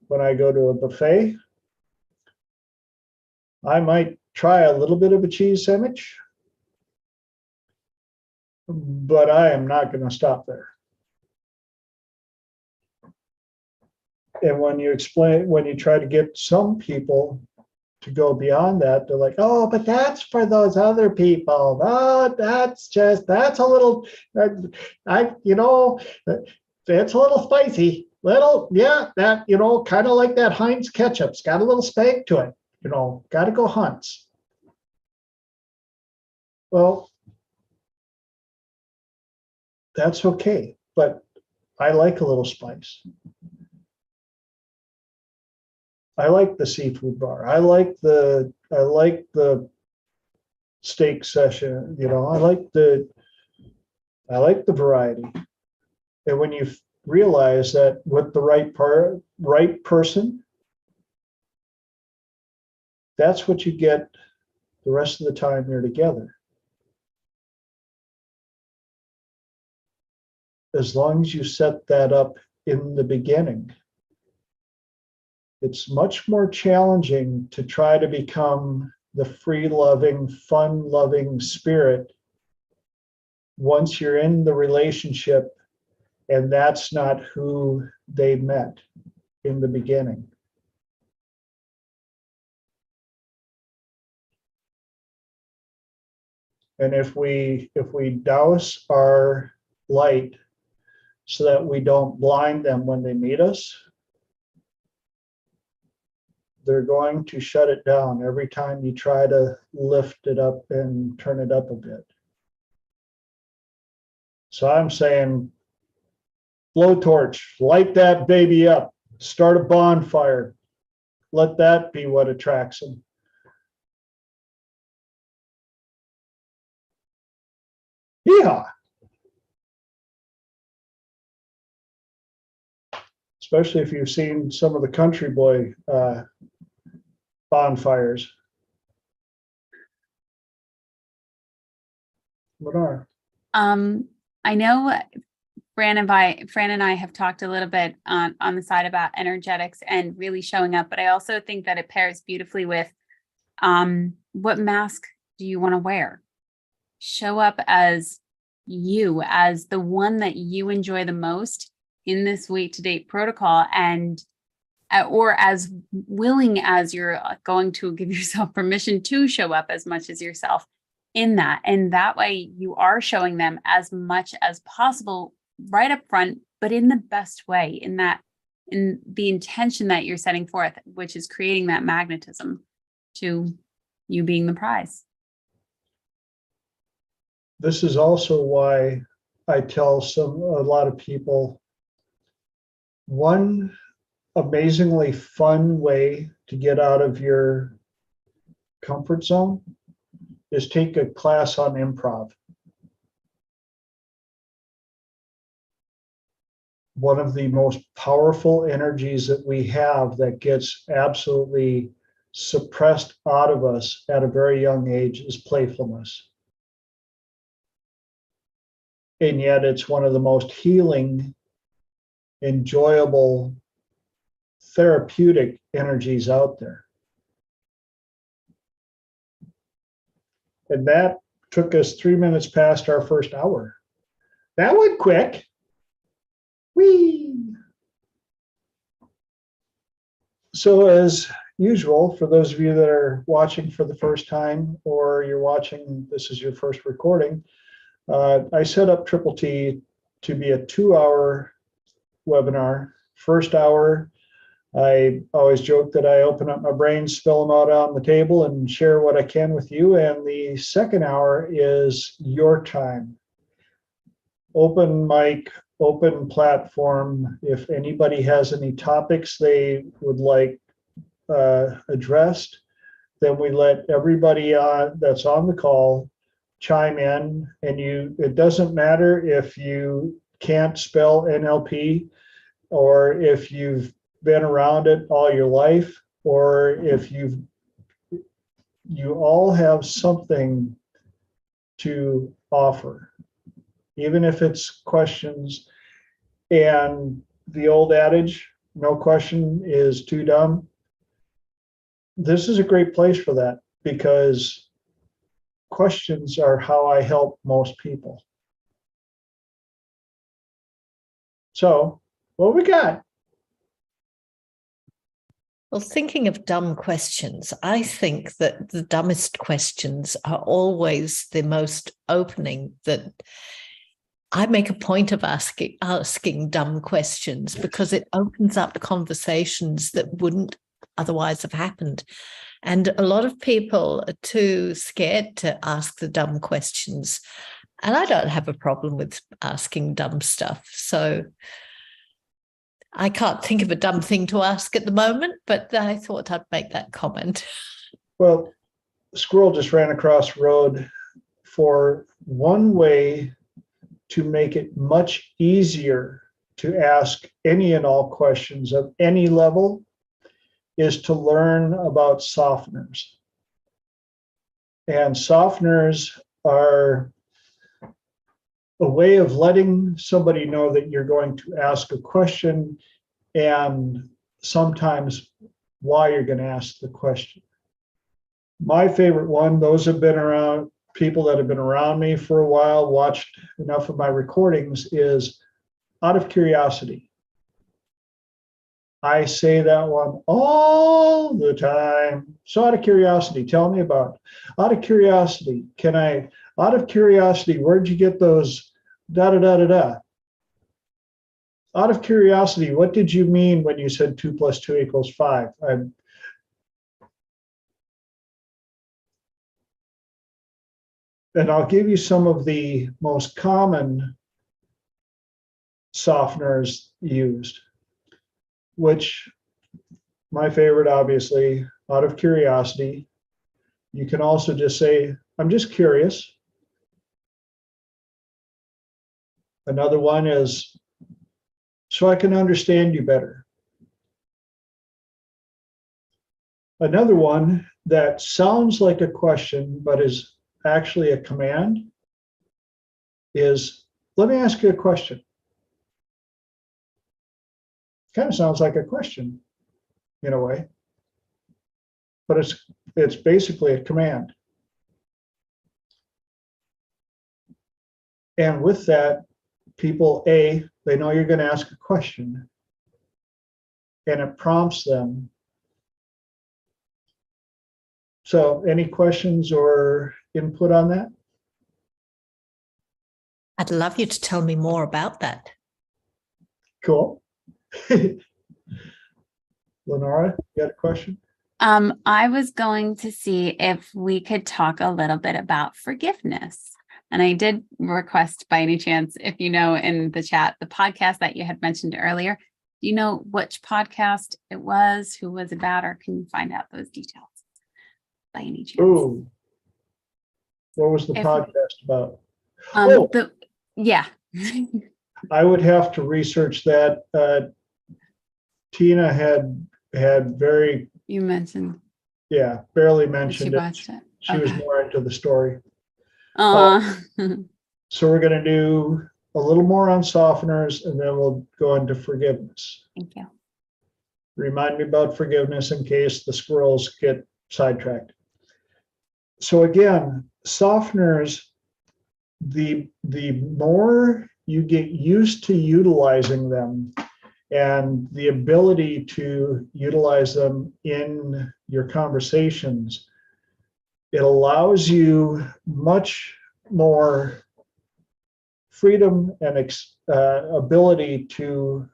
when I go to a buffet, I might try a little bit of a cheese sandwich, but I am not going to stop there. And when you try to get some people to go beyond that, they're like, oh, but that's for those other people. Oh, that's a little, it's a little spicy. That, kind of like that Heinz ketchup's got a little spag to it, got to go Hunt's. Well, that's okay, but I like a little spice. I like the seafood bar. I like the steak session. I like the variety. And when you realize that with the right person, that's what you get the rest of the time you're together. As long as you set that up in the beginning. It's much more challenging to try to become the free-loving, fun-loving spirit once you're in the relationship and that's not who they met in the beginning. And if we douse our light so that we don't blind them when they meet us, they're going to shut it down every time you try to lift it up and turn it up a bit. So I'm saying, blowtorch, light that baby up, start a bonfire. Let that be what attracts them. Yeehaw! Especially if you've seen some of the country boy bonfires. What are? I know Fran and I have talked a little bit on the side about energetics and really showing up, but I also think that it pairs beautifully with what mask do you want to wear? Show up as you, as the one that you enjoy the most in this wait to date protocol, and or as willing as you're going to give yourself permission to show up as much as yourself in that. And that way you are showing them as much as possible right up front, but in the best way, in the intention that you're setting forth, which is creating that magnetism to you being the prize. This is also why I tell a lot of people, one amazingly fun way to get out of your comfort zone is take a class on improv. One of the most powerful energies that we have that gets absolutely suppressed out of us at a very young age is playfulness. And yet it's one of the most healing, enjoyable, therapeutic energies out there. And that took us 3 minutes past our first hour. That went quick. Whee! So as usual, for those of you that are watching for the first time, or you're watching, this is your first recording, I set up Triple T to be a 2-hour webinar. First hour, I always joke that I open up my brain, spill them out on the table, and share what I can with you. And the second hour is your time. Open mic, open platform. If anybody has any topics they would like addressed, then we let everybody that's on the call chime in. And it doesn't matter if you can't spell NLP, or if you've been around it all your life, or if you all have something to offer, even if it's questions. And the old adage, no question is too dumb. This is a great place for that, because questions are how I help most people. So what we got? Well, thinking of dumb questions, I think that the dumbest questions are always the most opening. That I make a point of asking dumb questions, because it opens up conversations that wouldn't otherwise have happened. And a lot of people are too scared to ask the dumb questions. And I don't have a problem with asking dumb stuff. So I can't think of a dumb thing to ask at the moment, but I thought I'd make that comment. Well, squirrel just ran across the road. For one way to make it much easier to ask any and all questions of any level is to learn about softeners. And softeners are a way of letting somebody know that you're going to ask a question and sometimes why you're going to ask the question. My favorite one, those have been around, people that have been around me for a while, watched enough of my recordings, is out of curiosity. I say that one all the time. So out of curiosity, tell me about it. Out of curiosity, out of curiosity, where'd you get those da da da da da? Out of curiosity, what did you mean when you said 2 + 2 = 5? And I'll give you some of the most common softeners used, which my favorite, obviously, out of curiosity. You can also just say, I'm just curious. Another one is, so I can understand you better. Another one that sounds like a question, but is actually a command is, let me ask you a question. Kind of sounds like a question in a way, but it's basically a command. And with that, people, they know you're going to ask a question, and it prompts them. So any questions or input on that? I'd love you to tell me more about that. Cool. Lenora, you got a question? I was going to see if we could talk a little bit about forgiveness. And I did request, by any chance, if you know in the chat, the podcast that you had mentioned earlier. Do you know which podcast it was, who was about, or can you find out those details by any chance? Ooh. What was the podcast about? Yeah. I would have to research that. Tina had very, You mentioned. yeah, barely mentioned She it. watched it. She was more into the story. Thank So we're going to do a little more on softeners, and then we'll go into forgiveness. you. Remind me about forgiveness in case the squirrels get sidetracked. So again, softeners, the more you get used to utilizing them and the ability to utilize them in your conversations, it allows you much more freedom and ability to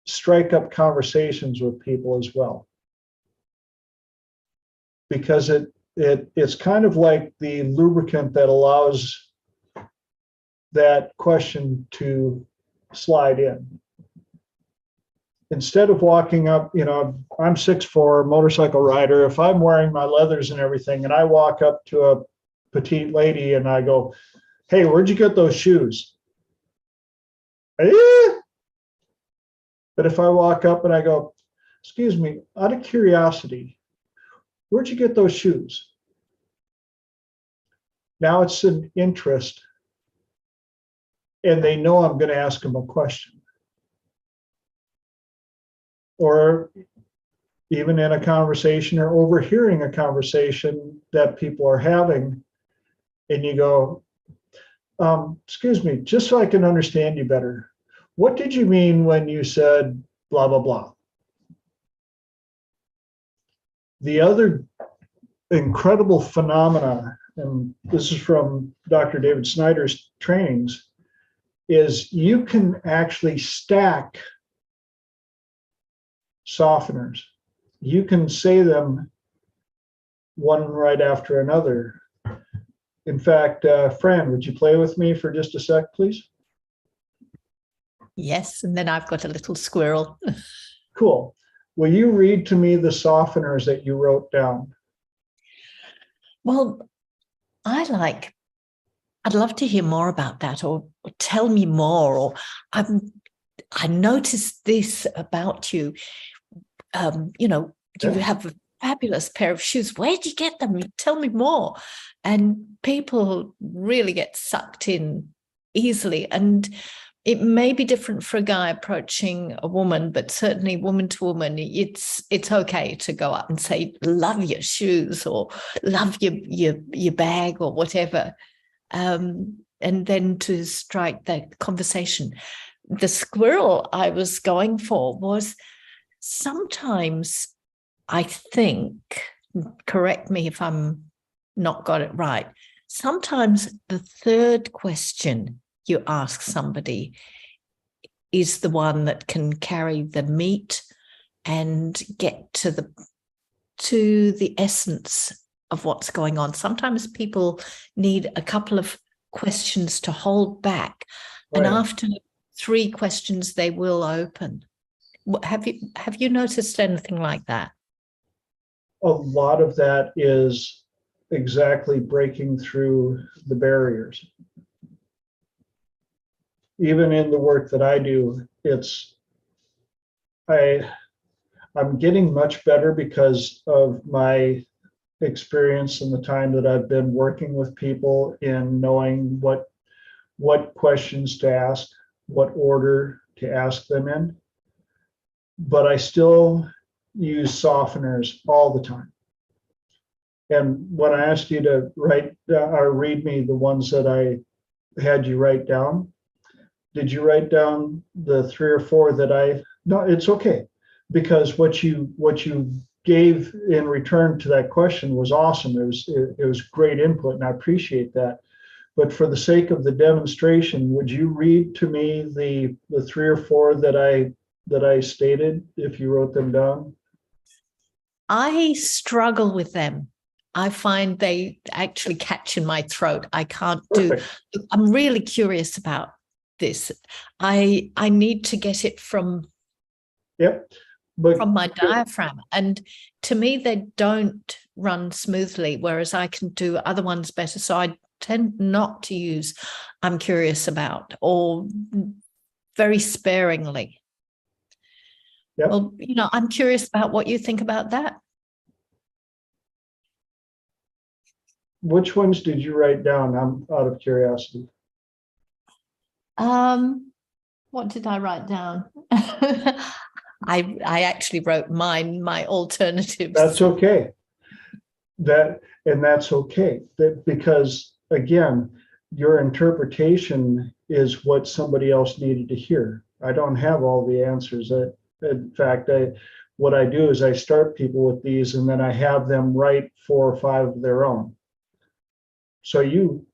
strike up conversations with people as well. Because it's kind of like the lubricant that allows that question to slide in. Instead of walking up, I'm 6'4", motorcycle rider. If I'm wearing my leathers and everything, and I walk up to a petite lady and I go, hey, where'd you get those shoes? Eh? But if I walk up and I go, excuse me, out of curiosity, where'd you get those shoes? Now it's an interest, and they know I'm going to ask them a question. Or even in a conversation or overhearing a conversation that people are having, and you go, excuse me, just so I can understand you better, what did you mean when you said blah, blah, blah? The other incredible phenomena, and this is from Dr. David Snyder's trainings, is you can actually stack softeners. You can say them one right after another. In fact, Fran, would you play with me for just a sec, please? Yes, and then I've got a little squirrel. Cool. Will you read to me the softeners that you wrote down? Well, I'd love to hear more about that, or tell me more, or I noticed this about you. You have a fabulous pair of shoes. Where did you get them? Tell me more. And people really get sucked in easily. And it may be different for a guy approaching a woman, but certainly woman to woman, it's okay to go up and say, love your shoes, or love your bag, or whatever. And then to strike that conversation. The squirrel I was going for was, sometimes I think, correct me if I'm not got it right, sometimes the third question you ask somebody is the one that can carry the meat and get to the essence of what's going on. Sometimes people need a couple of questions to hold back, and after 3 questions, they will open. Have you noticed anything like that? A lot of that is exactly breaking through the barriers. Even in the work that I do, I'm getting much better because of my experience and the time that I've been working with people in knowing what questions to ask, what order to ask them in. But I still use softeners all the time. And when I asked you to write or read me the ones that I had you write down, did you write down the 3 or 4 that no, it's okay. Because what you gave in return to that question was awesome. It was great input, and I appreciate that. But for the sake of the demonstration, would you read to me the 3 or 4 that I stated, if you wrote them down? I struggle with them. I find they actually catch in my throat. I can't Perfect. I'm really curious about this. I need to get it from my diaphragm. And to me, they don't run smoothly, whereas I can do other ones better. So I tend not to use I'm curious about, or very sparingly. Yep. Well, I'm curious about what you think about that. Which ones did you write down? I'm out of curiosity. What did I write down? I actually wrote my alternatives. That's okay. That's okay. Because again, your interpretation is what somebody else needed to hear. I don't have all the answers. In fact, what I do is I start people with these, and then I have them write 4 or 5 of their own. So you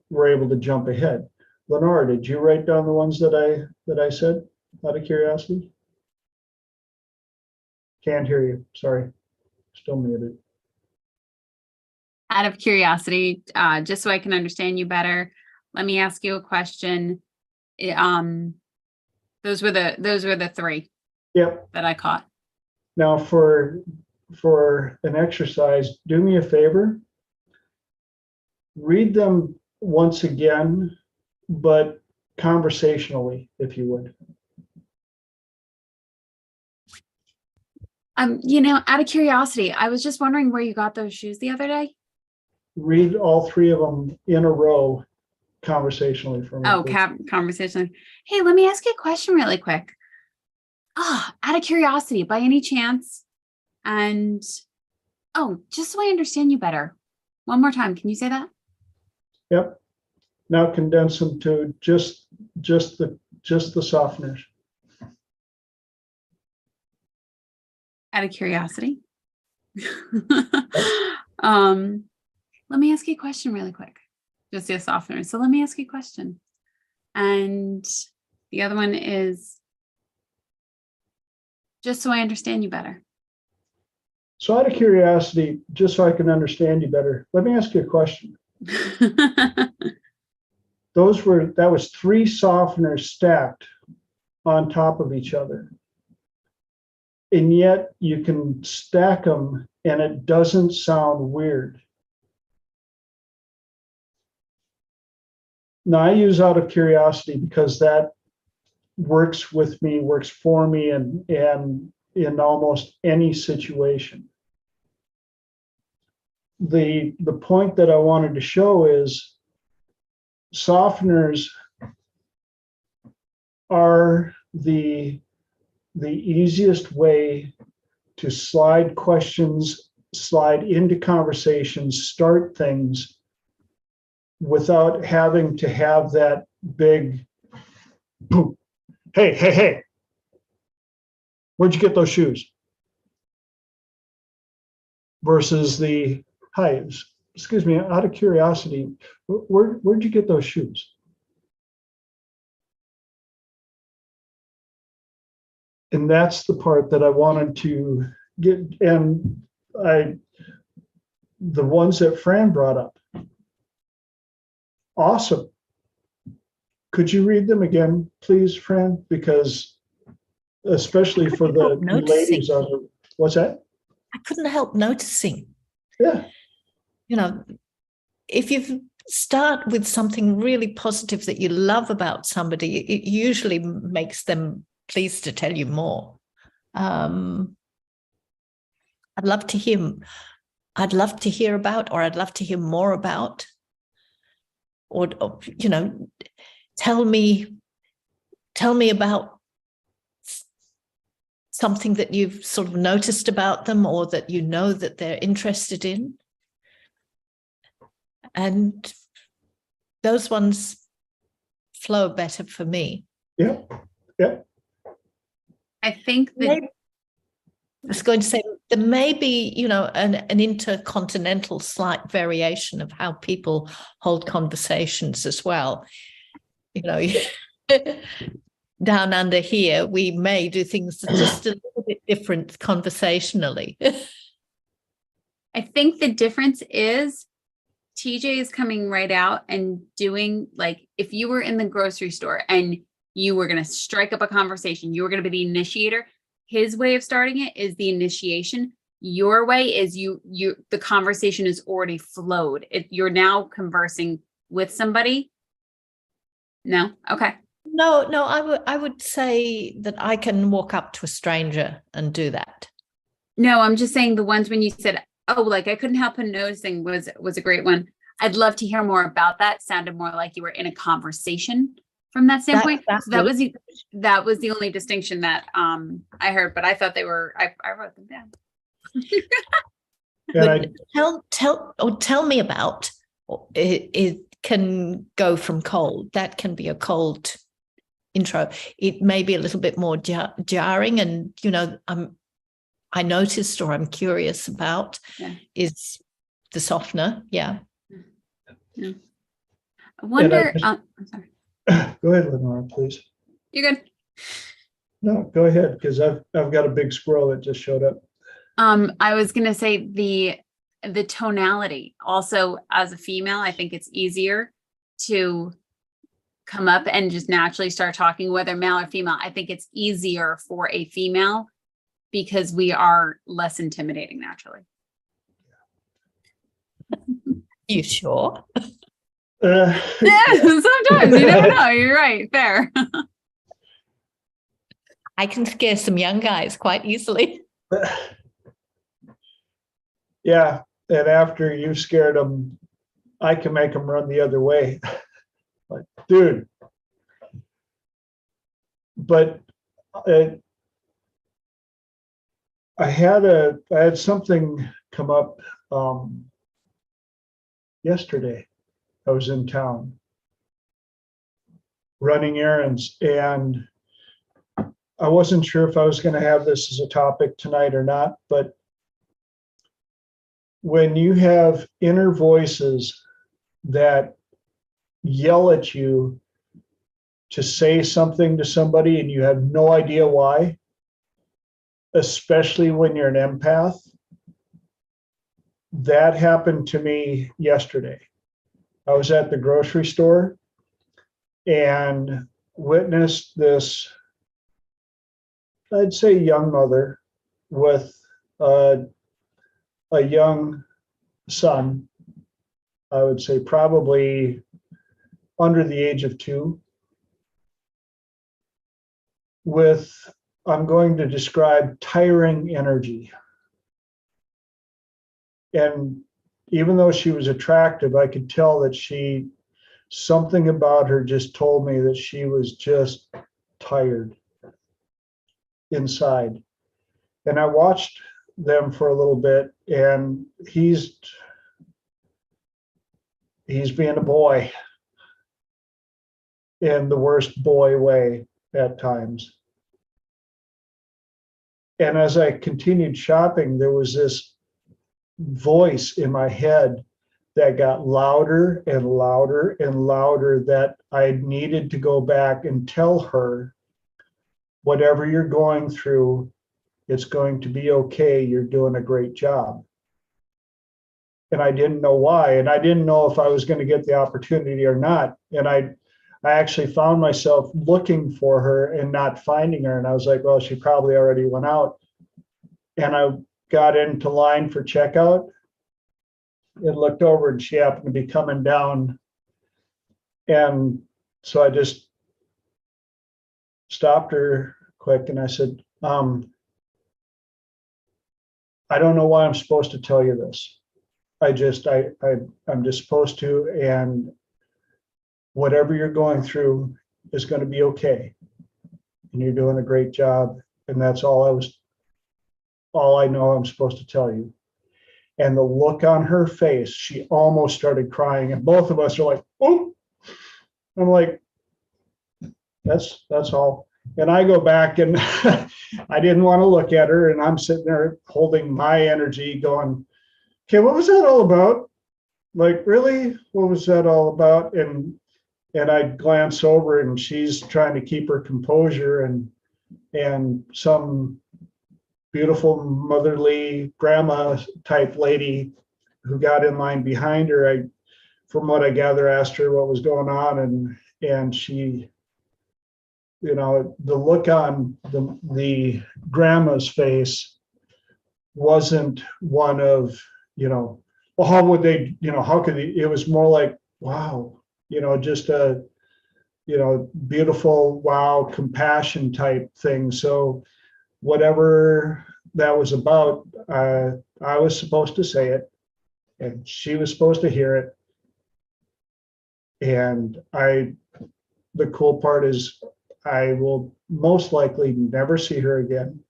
were able to jump ahead. Lenore, did you write down the ones that I said, out of curiosity? Can't hear you. Sorry. Still muted. Out of curiosity, just so I can understand you better, let me ask you a question. Those were the 3 Yep. that I caught. Now for an exercise, do me a favor. Read them once again, but conversationally, if you would. Out of curiosity, I was just wondering where you got those shoes the other day. Read all 3 of them in a row conversationally for me. Oh, conversation. Hey, let me ask you a question really quick. Out of curiosity, by any chance, and just so I understand you better, one more time, can you say that? Yep. Now condense them to just the softeners. Out of curiosity. Let me ask you a question really quick. Just a softener. So let me ask you a question. And the other one is just so I understand you better. So out of curiosity, just so I can understand you better, let me ask you a question. That was 3 softeners stacked on top of each other. And yet you can stack them and it doesn't sound weird. Now I use out of curiosity because that works with me, works for me, and in almost any situation. The point that I wanted to show is softeners are the easiest way to slide questions, slide into conversations, start things without having to have that big boom. Hey, where'd you get those shoes? Versus the, hi, excuse me, out of curiosity, where'd you get those shoes? And that's the part that I wanted to get, and the ones that Fran brought up. Awesome. Could you read them again, please, Fran? Because especially for the ladies on the, what's that? I couldn't help noticing. Yeah. You know, if you start with something really positive that you love about somebody, it usually makes them pleased to tell you more. I'd love to hear about, or I'd love to hear more about, or you know, tell me about something that you've sort of noticed about them, or that you know that they're interested in. And those ones flow better for me. Yeah. I think that I was going to say there may be, you know, an intercontinental slight variation of how people hold conversations as well. You know, down under here, we may do things just a little bit different conversationally. I think the difference is TJ is coming right out and doing, like, if you were in the grocery store and you were going to strike up a conversation, you were going to be the initiator. His way of starting it is the initiation. Your way is the conversation is already flowed. You're now conversing with somebody. No? Okay. No, I would say that I can walk up to a stranger and do that. No, I'm just saying the ones when you said, oh, like I couldn't help but noticing was a great one. I'd love to hear more about that. Sounded more like you were in a conversation from that standpoint. So that was the only distinction that I heard, but I thought they were, I wrote them down. Tell me about it can go from cold. That can be a cold intro. It may be a little bit more jarring, and you know, I noticed, or I'm curious about, is the softener. Yeah. I wonder. I'm sorry. Go ahead, Lenora, please. You're good. No, go ahead, because I've got a big squirrel that just showed up. I was gonna say the tonality. Also, as a female, I think it's easier to come up and just naturally start talking, whether male or female. I think it's easier for a female because we are less intimidating naturally. You sure? Yeah, sometimes you never know. You're right. Fair. I can scare some young guys quite easily. Yeah, and after you've scared them, I can make them run the other way. Like, dude. But I had something come up yesterday. I was in town running errands, and I wasn't sure if I was going to have this as a topic tonight or not, but when you have inner voices that yell at you to say something to somebody and you have no idea why, especially when you're an empath, that happened to me yesterday. I was at the grocery store and witnessed this, I'd say, young mother with a young son. I would say probably under the age of 2 with, I'm going to describe tiring energy. And even though she was attractive, I could tell that something about her just told me that she was just tired inside. And I watched them for a little bit, and he's being a boy in the worst boy way at times. And as I continued shopping, there was this voice in my head that got louder and louder and louder, that I needed to go back and tell her, whatever you're going through, it's going to be okay. You're doing a great job. And I didn't know why. And I didn't know if I was going to get the opportunity or not. And I actually found myself looking for her and not finding her. And I was like, well, she probably already went out. And I got into line for checkout and looked over, and she happened to be coming down. And so I just stopped her quick and I said, I don't know why I'm supposed to tell you this. I'm just supposed to, and whatever you're going through is going to be okay. And you're doing a great job. And that's all I know I'm supposed to tell you. And the look on her face, she almost started crying. And both of us are like, oh, I'm like, that's all. And I go back, and I didn't want to look at her. And I'm sitting there holding my energy going, okay, what was that all about? Like, really? What was that all about? And I glance over, and she's trying to keep her composure, and some beautiful motherly grandma type lady who got in line behind her, from what I gather, asked her what was going on, and she, the look on the grandma's face wasn't one of, well, how would they, how could they, it was more like, wow, just a, beautiful, wow, compassion type thing. So whatever that was about, I was supposed to say it, and she was supposed to hear it. And the cool part is I will most likely never see her again.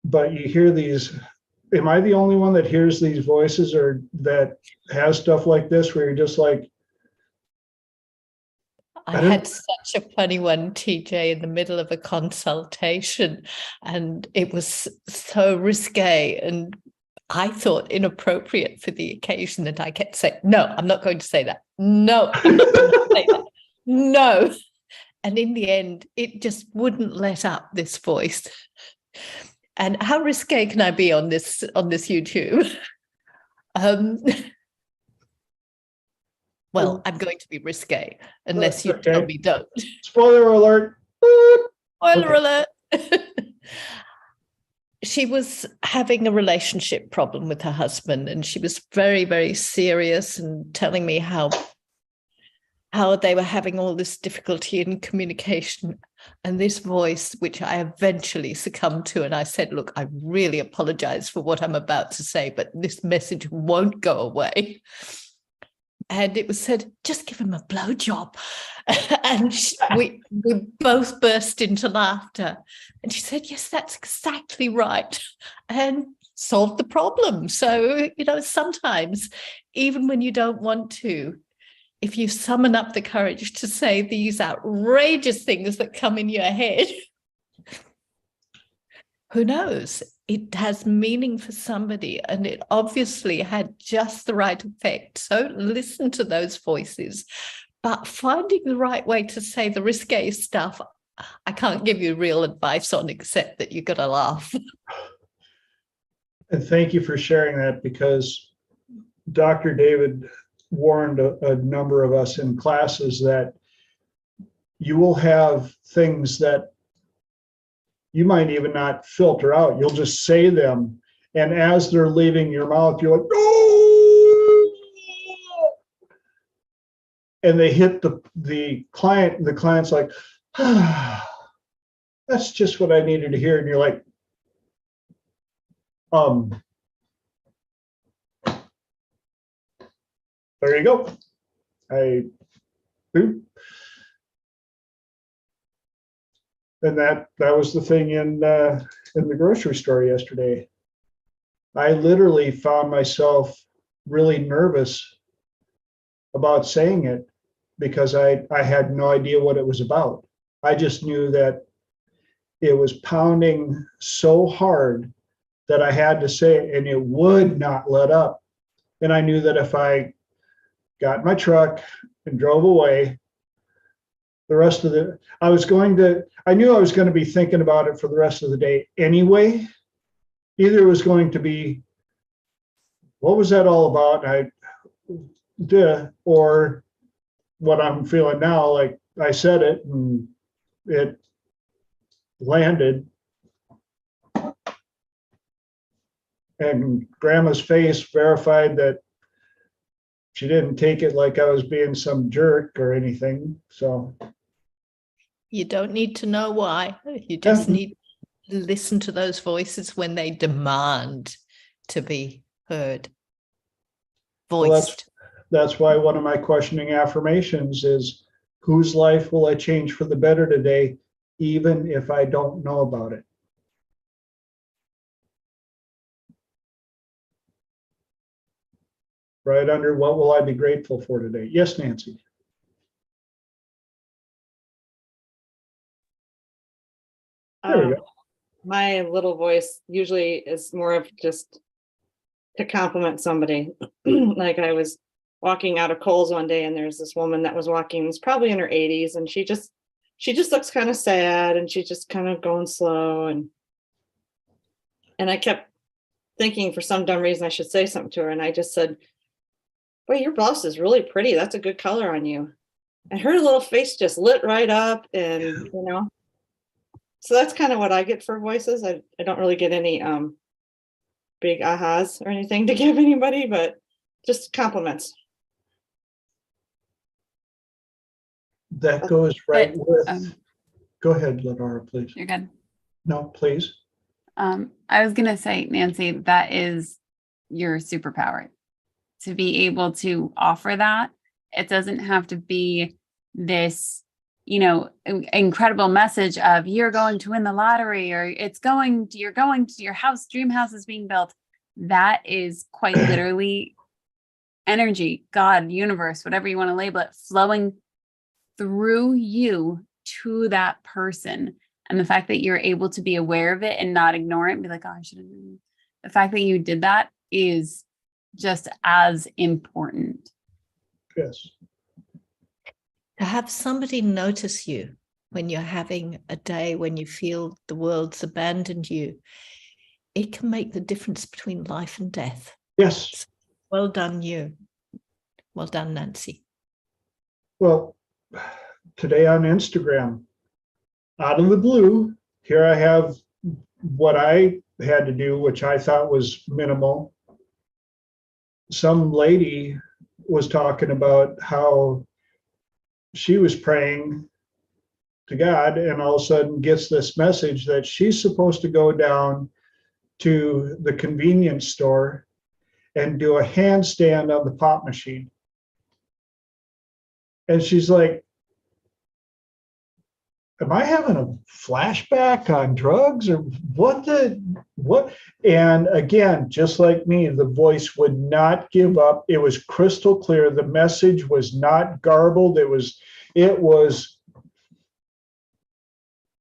But you hear these, am I the only one that hears these voices, or that has stuff like this where you're just like, I had such a funny one, TJ, in the middle of a consultation, and it was so risque and I thought inappropriate for the occasion that I kept saying, no, I'm not going to say that. No, I'm not going to say that. No. And in the end, it just wouldn't let up, this voice. And how risque can I be on this YouTube? Well, I'm going to be risque unless you tell me don't. Spoiler alert. Spoiler alert. She was having a relationship problem with her husband, and she was very, very serious and telling me how they were having all this difficulty in communication. And this voice, which I eventually succumbed to, and I said, look, I really apologize for what I'm about to say, but this message won't go away. And it was said, just give him a blowjob. And we both burst into laughter. And she said, yes, that's exactly right. And solved the problem. So, sometimes, even when you don't want to, if you summon up the courage to say these outrageous things that come in your head, who knows? It has meaning for somebody, and it obviously had just the right effect. So listen to those voices, but finding the right way to say the risque stuff, I can't give you real advice on, except that you got to laugh. And thank you for sharing that, because Dr. David warned a number of us in classes that you will have things that you might even not filter out. You'll just say them. And as they're leaving your mouth, you're like, oh! and they hit the client, and the client's like, ah, that's just what I needed to hear. And you're like, there you go. Boop. And that was the thing in the grocery store yesterday. I literally found myself really nervous about saying it because I had no idea what it was about. I just knew that it was pounding so hard that I had to say it, and it would not let up. And I knew that if I got in my truck and drove away, the rest of the, I knew I was going to be thinking about it for the rest of the day anyway. Either it was going to be, what was that all about? Or what I'm feeling now, like I said it and it landed. And grandma's face verified that she didn't take it like I was being some jerk or anything. So you don't need to know why. You just need to listen to those voices when they demand to be heard, voiced. Well, that's why one of my questioning affirmations is, whose life will I change for the better today, even if I don't know about it? Right under, what will I be grateful for today? Yes, Nancy. There we go. My little voice usually is more of just to compliment somebody. Like I was walking out of Kohl's one day, and there's this woman that was walking, was probably in her 80s, and she just looks kind of sad, and she's just kind of going slow, and I kept thinking for some dumb reason I should say something to her, and I just said, "Boy, your blouse is really pretty. That's a good color on you." And her little face just lit right up, and you know. So that's kind of what I get for voices. I don't really get any big ahas or anything to give anybody, but just compliments. That goes right with, go ahead, Lenora, please. You're good. No, please. I was going to say, Nancy, that is your superpower, to be able to offer that. It doesn't have to be this, incredible message of you're going to win the lottery, or you're going to your house, dream house is being built. That is quite literally energy, God, universe, whatever you want to label it, flowing through you to that person. And the fact that you're able to be aware of it and not ignore it and be like, oh, I should have done. The fact that you did that is just as important. Yes. To have somebody notice you when you're having a day when you feel the world's abandoned you, it can make the difference between life and death. Yes. Well done, you. Well done, Nancy. Well, today on Instagram, out of the blue, here I have what I had to do, which I thought was minimal. Some lady was talking about how she was praying to God, and all of a sudden gets this message that she's supposed to go down to the convenience store and do a handstand on the pop machine. And she's like, am I having a flashback on drugs or what? And again, just like me, the voice would not give up. It was crystal clear. The message was not garbled. It was,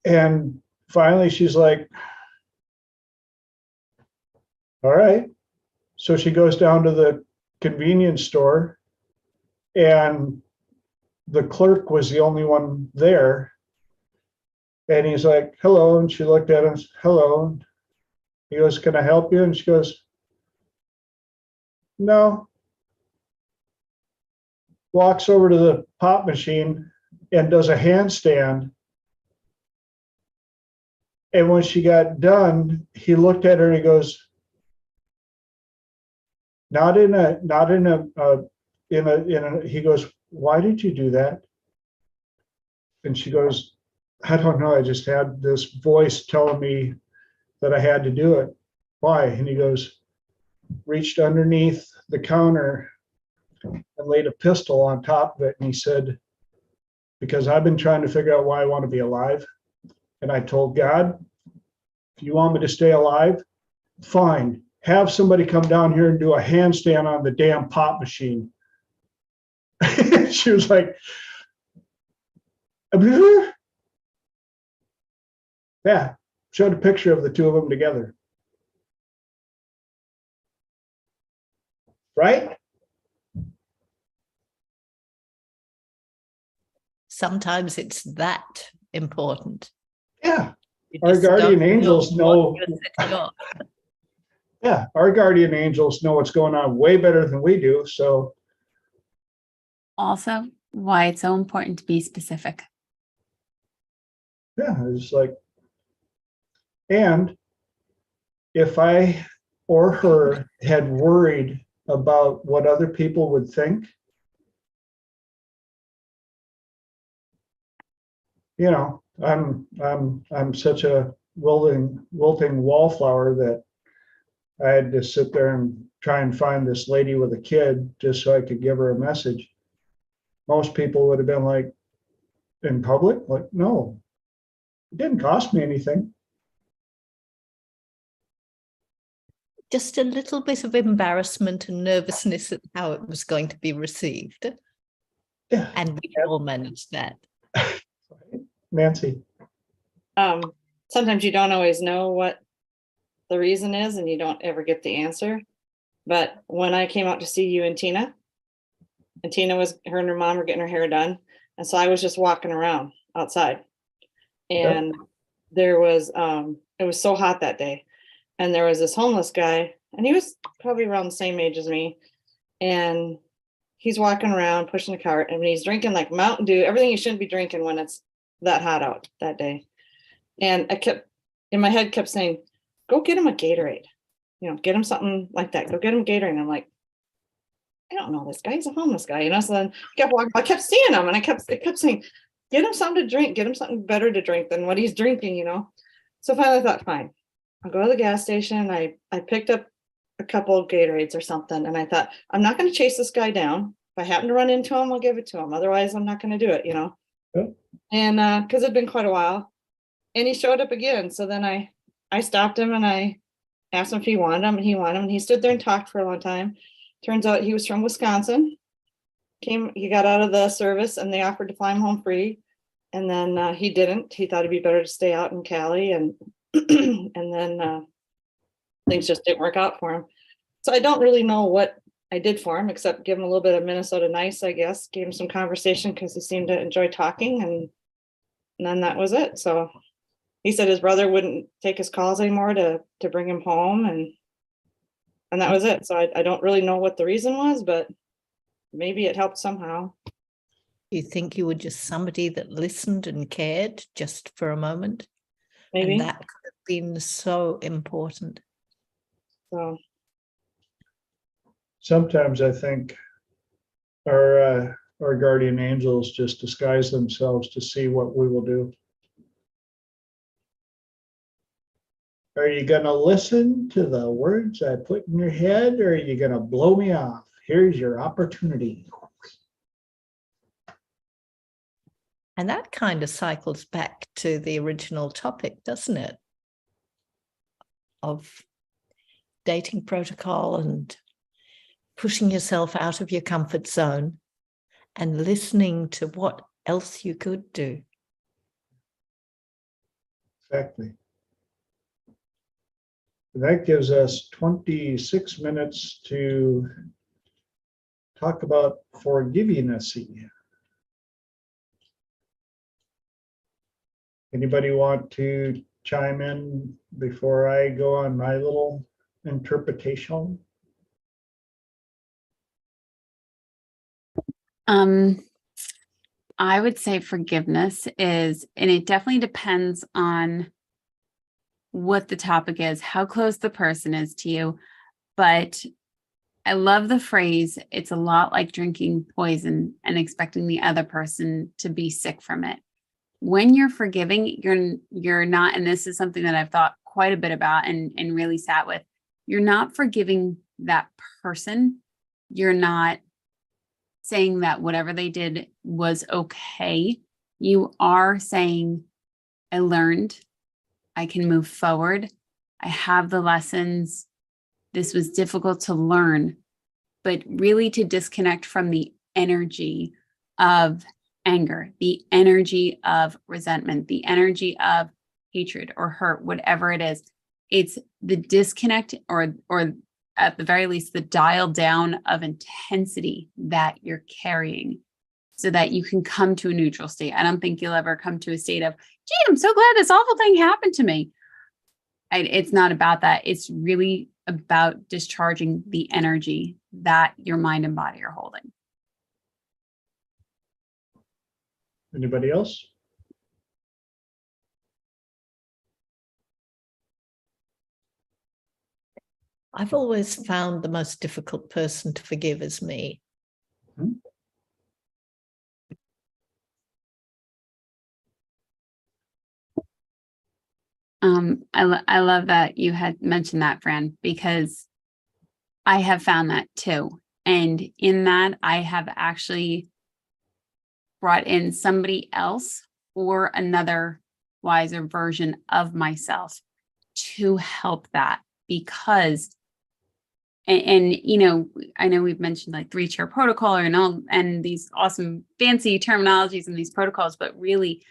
and finally she's like, all right. So she goes down to the convenience store, and the clerk was the only one there. And he's like, hello. And she looked at him, hello. He goes, can I help you? And she goes, no. Walks over to the pop machine and does a handstand. And when she got done, he looked at her and he goes, he goes, why did you do that? And she goes, I don't know. I just had this voice telling me that I had to do it. Why? And he goes, reached underneath the counter and laid a pistol on top of it. And he said, because I've been trying to figure out why I want to be alive. And I told God, if you want me to stay alive, fine. Have somebody come down here and do a handstand on the damn pop machine. She was like, yeah, showed a picture of the two of them together. Right? Sometimes it's that important. Yeah. You Our just guardian don't angels what know. you're setting off. Yeah, our guardian angels know what's going on way better than we do. So Also, why it's so important to be specific. yeah, it's like, and if I or her had worried about what other people would think, you know, I'm such a wilting wallflower that I had to sit there and try and find this lady with a kid just so I could give her a message. Most people would have been like, in public, like, no, it didn't cost me anything. Just a little bit of embarrassment and nervousness at how it was going to be received. Yeah. And we all managed that. Nancy. Sometimes you don't always know what the reason is and you don't ever get the answer. But when I came out to see you and Tina was, her and her mom were getting her hair done. And so I was just walking around outside and there was, it was so hot that day. And there was this homeless guy and he was probably around the same age as me. And he's walking around pushing a cart and he's drinking like Mountain Dew, everything you shouldn't be drinking when it's that hot out that day. And I kept, in my head kept saying, go get him a Gatorade, you know, get him something like that. Go get him Gatorade. And I'm like, I don't know this guy. He's a homeless guy, you know. So then I kept walking. I kept seeing him, and I kept saying, get him something to drink. Get him something better to drink than what he's drinking, you know. So finally, I thought, fine, I'll go to the gas station. I picked up a couple of Gatorades or something, and I thought, I'm not going to chase this guy down. If I happen to run into him, I'll give it to him. Otherwise, I'm not going to do it, you know. Yep. And because it'd been quite a while, and he showed up again. So then I stopped him and I asked him if he wanted them, and he wanted them. And he stood there and talked for a long time. Turns out he was from Wisconsin. He got out of the service and they offered to fly him home free. And then he didn't. He thought it'd be better to stay out in Cali. And and then things just didn't work out for him. So I don't really know what I did for him, except give him a little bit of Minnesota nice, I guess. Gave him some conversation because he seemed to enjoy talking. And then that was it. So he said his brother wouldn't take his calls anymore to bring him home. And that was it. So I don't really know what the reason was, but maybe it helped somehow. Do you think you were just somebody that listened and cared just for a moment? Maybe. And that could have been so important. So Sometimes I think our guardian angels just disguise themselves to see what we will do. Are you going to listen to the words I put in your head, or are you going to blow me off? Here's your opportunity. And that kind of cycles back to the original topic, doesn't it? Of dating protocol and pushing yourself out of your comfort zone and listening to what else you could do. Exactly. That gives us 26 minutes to talk about forgiveness. Anybody want to chime in before I go on my little interpretation? I would say forgiveness is, and it definitely depends on what the topic is, how close the person is to you. But I love the phrase, it's a lot like drinking poison and expecting the other person to be sick from it. When you're forgiving, you're not, and this is something that I've thought quite a bit about and really sat with, you're not forgiving that person. You're not saying that whatever they did was okay. You are saying, I learned, I can move forward. I have the lessons. This was difficult to learn, but really to disconnect from the energy of anger, the energy of resentment, the energy of hatred or hurt, whatever it is. It's the disconnect or at the very least, the dial down of intensity that you're carrying so that you can come to a neutral state. I don't think you'll ever come to a state of, gee, I'm so glad this awful thing happened to me. It's not about that. It's really about discharging the energy that your mind and body are holding. Anybody else? I've always found the most difficult person to forgive is me. I love that you had mentioned that, Fran, because I have found that too. And in that, I have actually brought in somebody else or another wiser version of myself to help that because and you know, I know we've mentioned like 3-chair protocol and these awesome fancy terminologies and these protocols, but really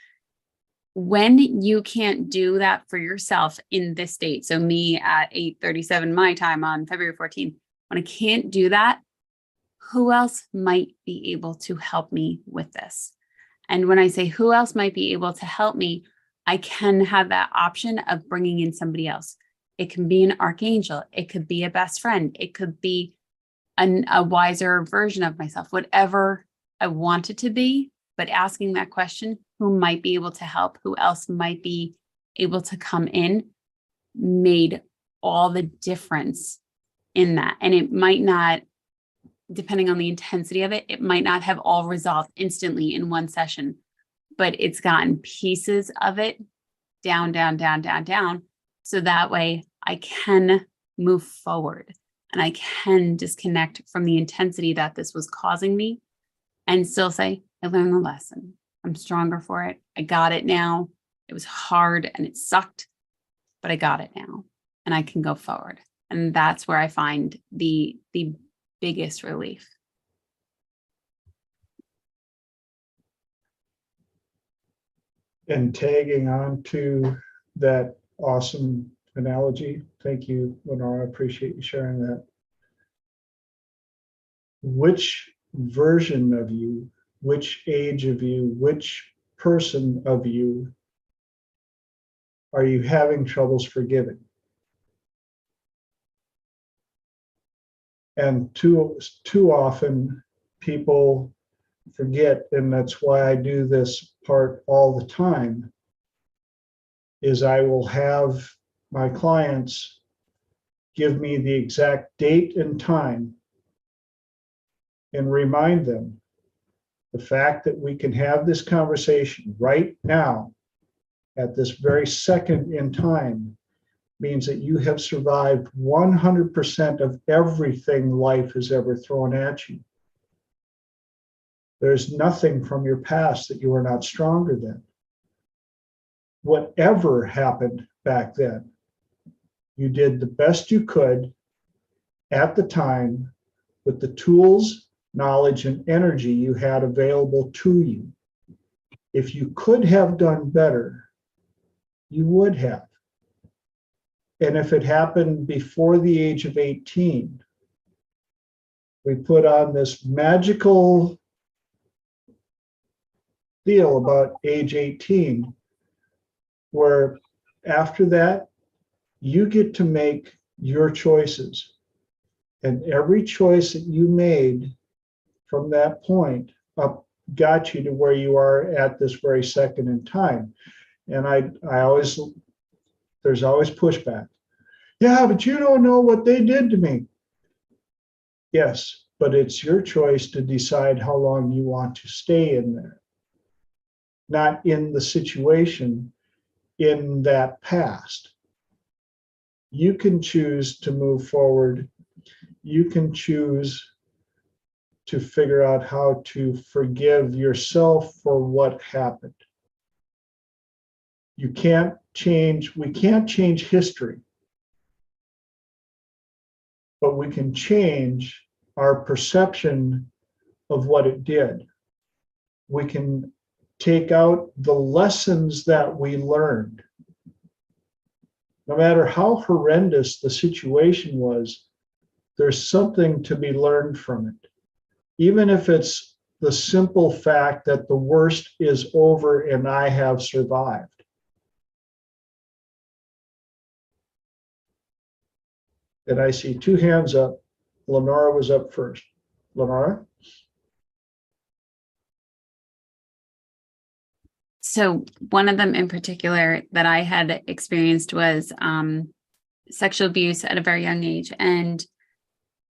when you can't do that for yourself in this state, so me at 8:37 my time on February 14th, when I can't do that, who else might be able to help me with this? And when I say who else might be able to help me, I can have that option of bringing in somebody else. It can be an archangel. It could be a best friend. It could be a wiser version of myself, whatever I want it to be. But asking that question, who might be able to help, who else might be able to come in, made all the difference in that. And it might not, depending on the intensity of it, it might not have all resolved instantly in one session, but it's gotten pieces of it down, down, down, down, down. So that way I can move forward and I can disconnect from the intensity that this was causing me and still say, I learned the lesson. I'm stronger for it. I got it now. It was hard and it sucked, but I got it now and I can go forward. And that's where I find the biggest relief. And tagging on to that awesome analogy, thank you, Lenora. I appreciate you sharing that. Which version of you, which age of you, which person of you are you having troubles forgiving? And too often people forget, and that's why I do this part all the time, is I will have my clients give me the exact date and time and remind them the fact that we can have this conversation right now at this very second in time means that you have survived 100% of everything life has ever thrown at you. There's nothing from your past that you are not stronger than. Whatever happened back then, you did the best you could at the time with the tools, knowledge, and energy you had available to you. If you could have done better, you would have. And if it happened before the age of 18, we put on this magical deal about age 18, where after that, you get to make your choices. And every choice that you made from that point up got you to where you are at this very second in time. And I always, there's always pushback. Yeah, but you don't know what they did to me. Yes, but it's your choice to decide how long you want to stay in there. Not in the situation, in that past. You can choose to move forward. You can choose to figure out how to forgive yourself for what happened. We can't change history, but we can change our perception of what it did. We can take out the lessons that we learned. No matter how horrendous the situation was, there's something to be learned from it. Even if it's the simple fact that the worst is over and I have survived. And I see two hands up. Lenora was up first. Lenora? So one of them in particular that I had experienced was sexual abuse at a very young age. And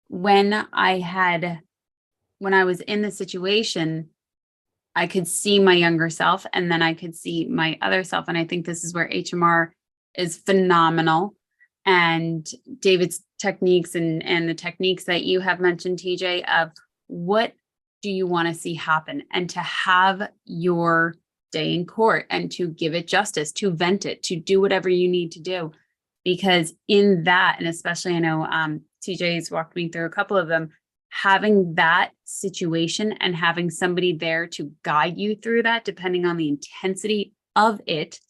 when I was in the situation, I could see my younger self and then I could see my other self. And I think this is where HMR is phenomenal. And David's techniques and the techniques that you have mentioned, TJ, of what do you want to see happen, and to have your day in court and to give it justice, to vent it, to do whatever you need to do. Because in that, and especially I know TJ's walked me through a couple of them, having that situation and having somebody there to guide you through that, depending on the intensity of it,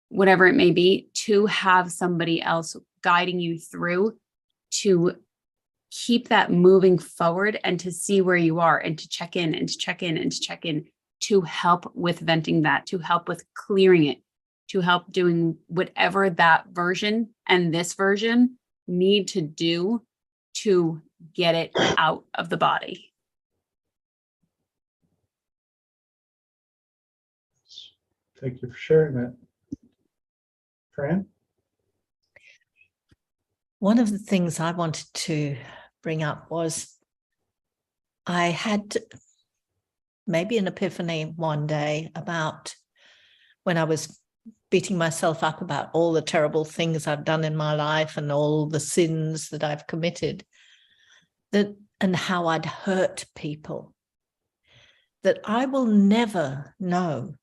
whatever it may be, to have somebody else guiding you through, to keep that moving forward and to see where you are and to check in and to check in and to check in, to help with venting that, to help with clearing it, to help doing whatever that version and this version need to do to get it out of the body. Thank you for sharing that. Fran? One of the things I wanted to bring up was I had maybe an epiphany one day about when I was beating myself up about all the terrible things I've done in my life and all the sins that I've committed, and how I'd hurt people, that I will never know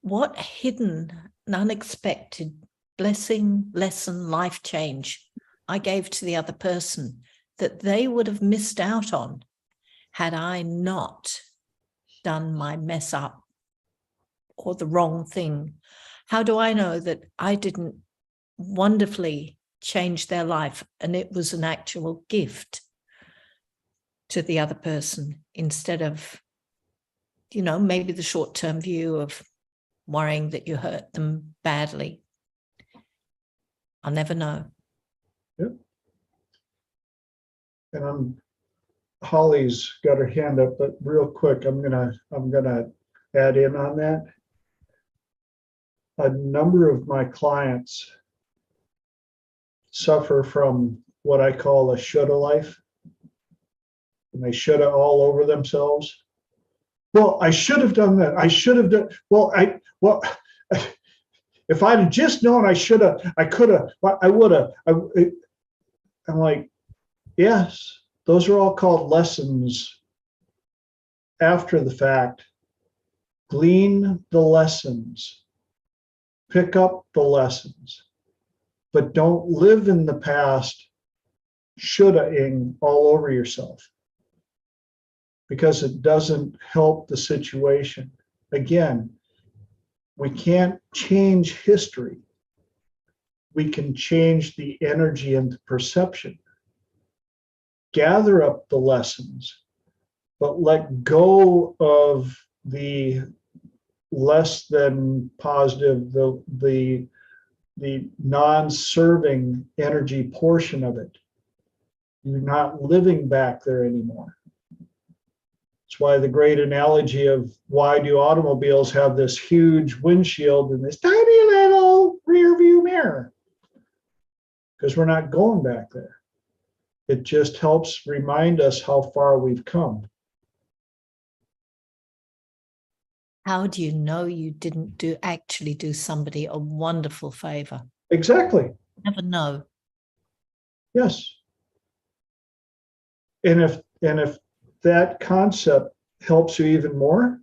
what hidden and unexpected blessing, lesson, life change I gave to the other person that they would have missed out on had I not done my mess up or the wrong thing. How do I know that I didn't wonderfully change their life and it was an actual gift to the other person, instead of, maybe the short-term view of worrying that you hurt them badly? I'll never know. Yep. And Holly's got her hand up, but real quick, I'm gonna add in on that. A number of my clients suffer from what I call a shoulda life. And they shoulda all over themselves. Well, I should have done that. I should have done, if I'd have just known, I shoulda, I coulda, I woulda. I'm like, yes, those are all called lessons after the fact. Glean the lessons, pick up the lessons, but don't live in the past shoulda-ing all over yourself, because it doesn't help the situation. Again, we can't change history. We can change the energy and the perception. Gather up the lessons, but let go of the less than positive, the non-serving energy portion of it. You're not living back there anymore. That's why the great analogy of why do automobiles have this huge windshield and this tiny little rear view mirror? Because we're not going back there. It just helps remind us how far we've come. How do you know you didn't actually do somebody a wonderful favor? Exactly. Never know. Yes. And if that concept helps you even more,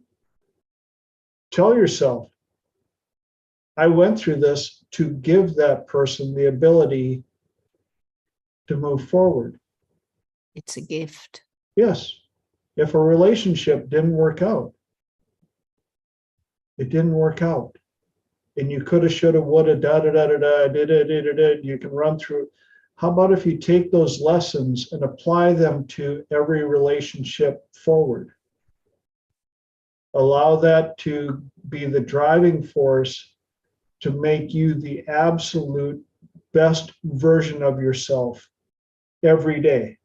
tell yourself, I went through this to give that person the ability to move forward. It's a gift. Yes. If a relationship didn't work out, it didn't work out. And you coulda, shoulda, woulda, da da da da da, da. You can run through. How about if you take those lessons and apply them to every relationship forward? Allow that to be the driving force to make you the absolute best version of yourself every day.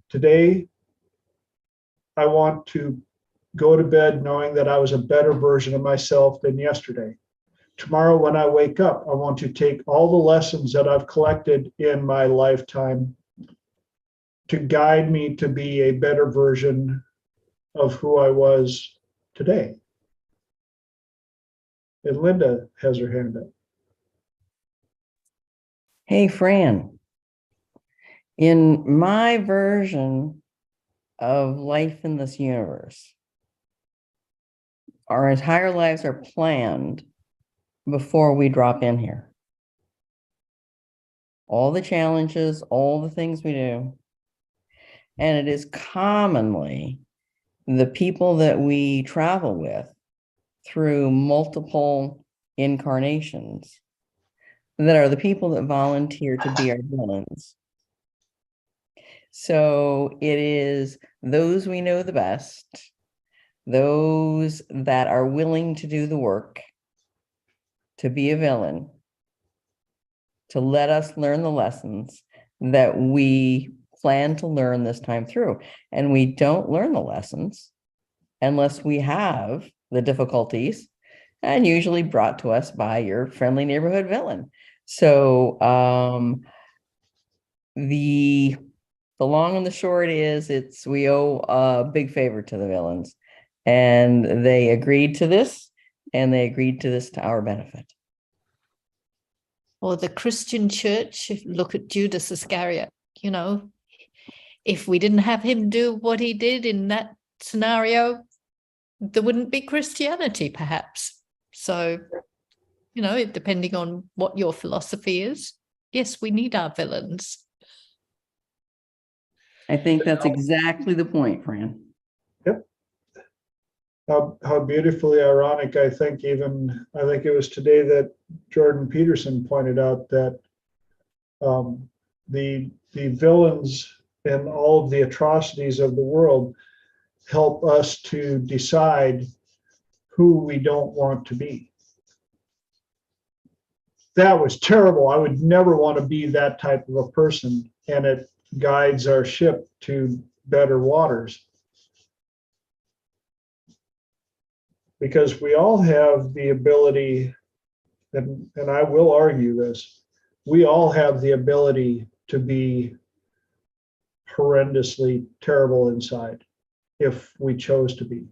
Today, I want to go to bed knowing that I was a better version of myself than yesterday. Tomorrow, when I wake up, I want to take all the lessons that I've collected in my lifetime to guide me to be a better version of who I was today. And Linda has her hand up. Hey, Fran. In my version of life in this universe, our entire lives are planned before we drop in here. All the challenges, all the things we do. And it is commonly the people that we travel with through multiple incarnations that are the people that volunteer to be our villains. So it is those we know the best, those that are willing to do the work, to be a villain, to let us learn the lessons that we plan to learn this time through. And we don't learn the lessons unless we have the difficulties, and usually brought to us by your friendly neighborhood villain. So the long and the short is we owe a big favor to the villains, and they agreed to this, and they agreed to this to our benefit. Or the Christian church, if you look at Judas Iscariot, you know, if we didn't have him do what he did in that scenario, there wouldn't be Christianity, perhaps. So, you know, depending on what your philosophy is, yes, we need our villains. I think that's exactly the point, Fran. Yep. How beautifully ironic. I think it was today that Jordan Peterson pointed out that the villains and all of the atrocities of the world help us to decide who we don't want to be. That was terrible. I would never want to be that type of a person, and it guides our ship to better waters. Because we all have the ability, and I will argue this, we all have the ability to be horrendously terrible inside if we chose to be.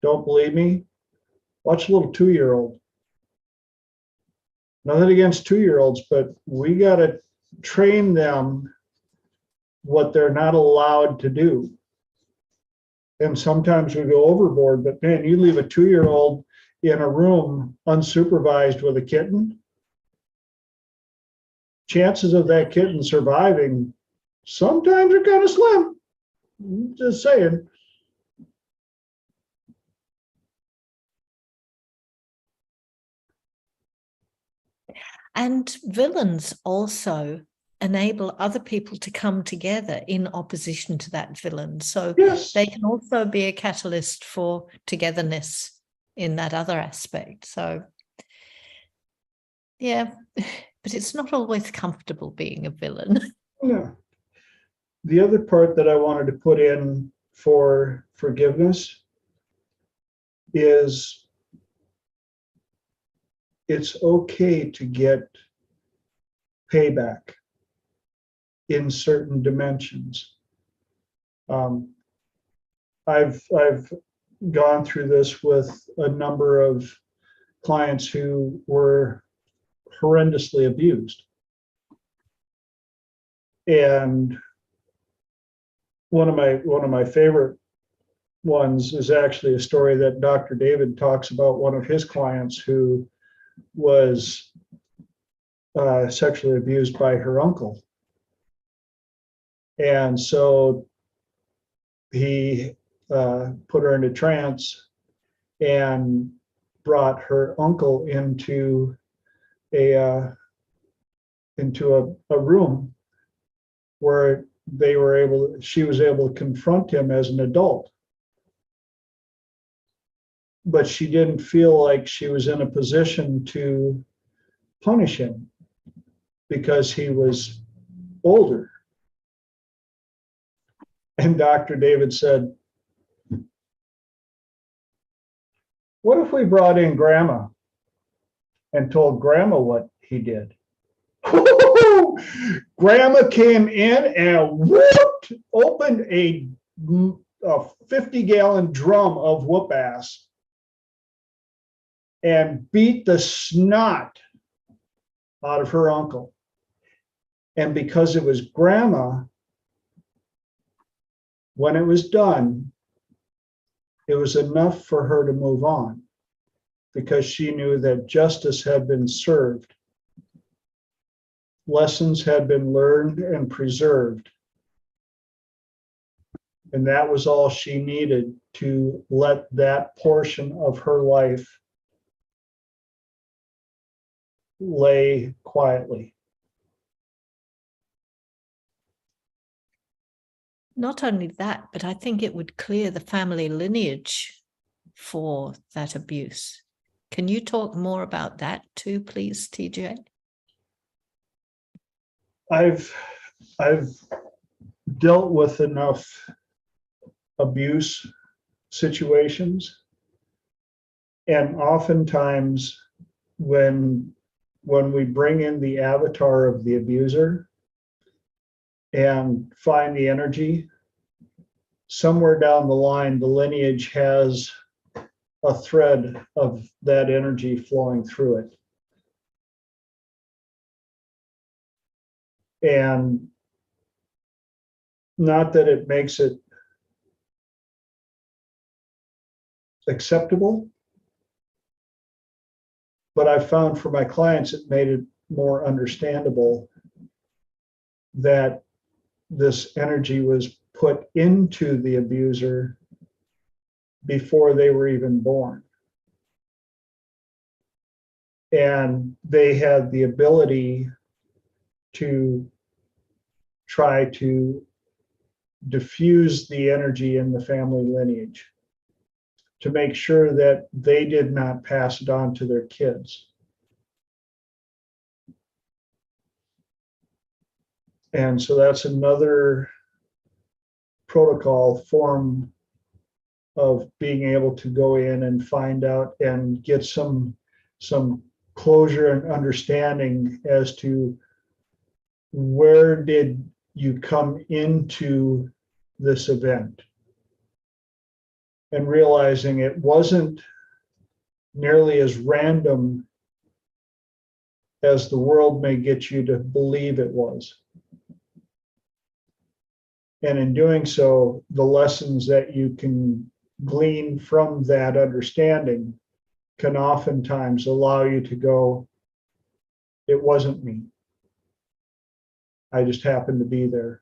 Don't believe me? Watch a little 2-year-old. Nothing against 2-year-olds, but we got to train them what they're not allowed to do. And sometimes we go overboard, but man, you leave a 2-year-old in a room unsupervised with a kitten, chances of that kitten surviving sometimes are kind of slim. Just saying. And villains also enable other people to come together in opposition to that villain. So Yes. they can also be a catalyst for togetherness in that other aspect. So, yeah, but it's not always comfortable being a villain. Yeah. The other part that I wanted to put in for forgiveness is it's okay to get payback. in certain dimensions. I've gone through this with a number of clients who were horrendously abused. And one of my favorite ones is actually a story that Dr. David talks about one of his clients who was sexually abused by her uncle. And so he put her into trance and brought her uncle into a room where she was able to confront him as an adult. But she didn't feel like she was in a position to punish him because he was older. And Dr. David said, what if we brought in Grandma and told Grandma what he did? Grandma came in and whooped, opened a 50-gallon drum of whoop ass and beat the snot out of her uncle. And because it was Grandma, when it was done, it was enough for her to move on because she knew that justice had been served. Lessons had been learned and preserved. And that was all she needed to let that portion of her life lay quietly. Not only that, but I think it would clear the family lineage for that abuse. Can you talk more about that too, please, TJ? I've dealt with enough abuse situations, and oftentimes when we bring in the avatar of the abuser and find the energy, somewhere down the line, the lineage has a thread of that energy flowing through it. And not that it makes it acceptable, but I've found for my clients, it made it more understandable that this energy was put into the abuser before they were even born. And they had the ability to try to diffuse the energy in the family lineage to make sure that they did not pass it on to their kids. And so that's another protocol form of being able to go in and find out and get some closure and understanding as to where did you come into this event, and realizing it wasn't nearly as random as the world may get you to believe it was. And in doing so, the lessons that you can glean from that understanding can oftentimes allow you to go, it wasn't me. I just happened to be there.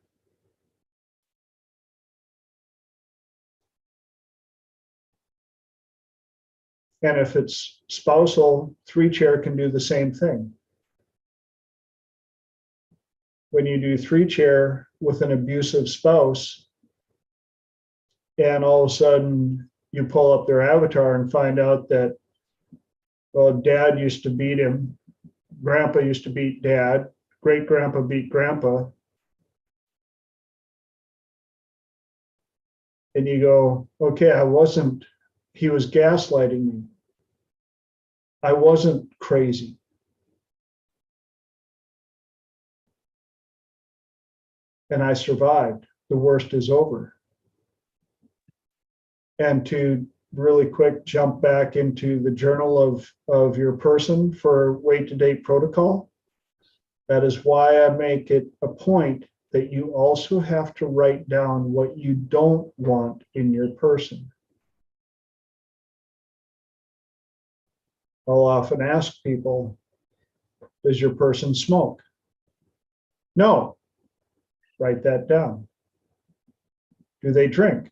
And if it's spousal, 3-chair can do the same thing. When you do 3-chair with an abusive spouse, and all of a sudden you pull up their avatar and find out that, well, dad used to beat him, grandpa used to beat dad, great grandpa beat grandpa. And you go, okay, he was gaslighting me. I wasn't crazy. and I survived. The worst is over. And to really quick jump back into the journal of your person for wait to date protocol, that is why I make it a point that you also have to write down what you don't want in your person. I'll often ask people, does your person smoke? No. Write that down. Do they drink?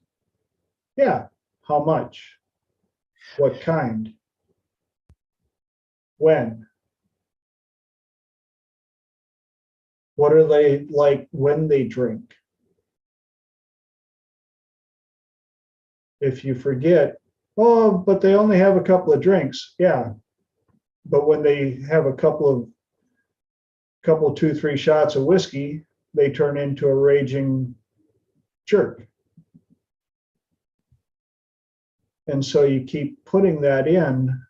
Yeah. How much? What kind? When? What are they like when they drink? If you forget, oh, but they only have a couple of drinks. Yeah. But when they have a couple, 2-3 shots of whiskey, they turn into a raging jerk. And so you keep putting that in,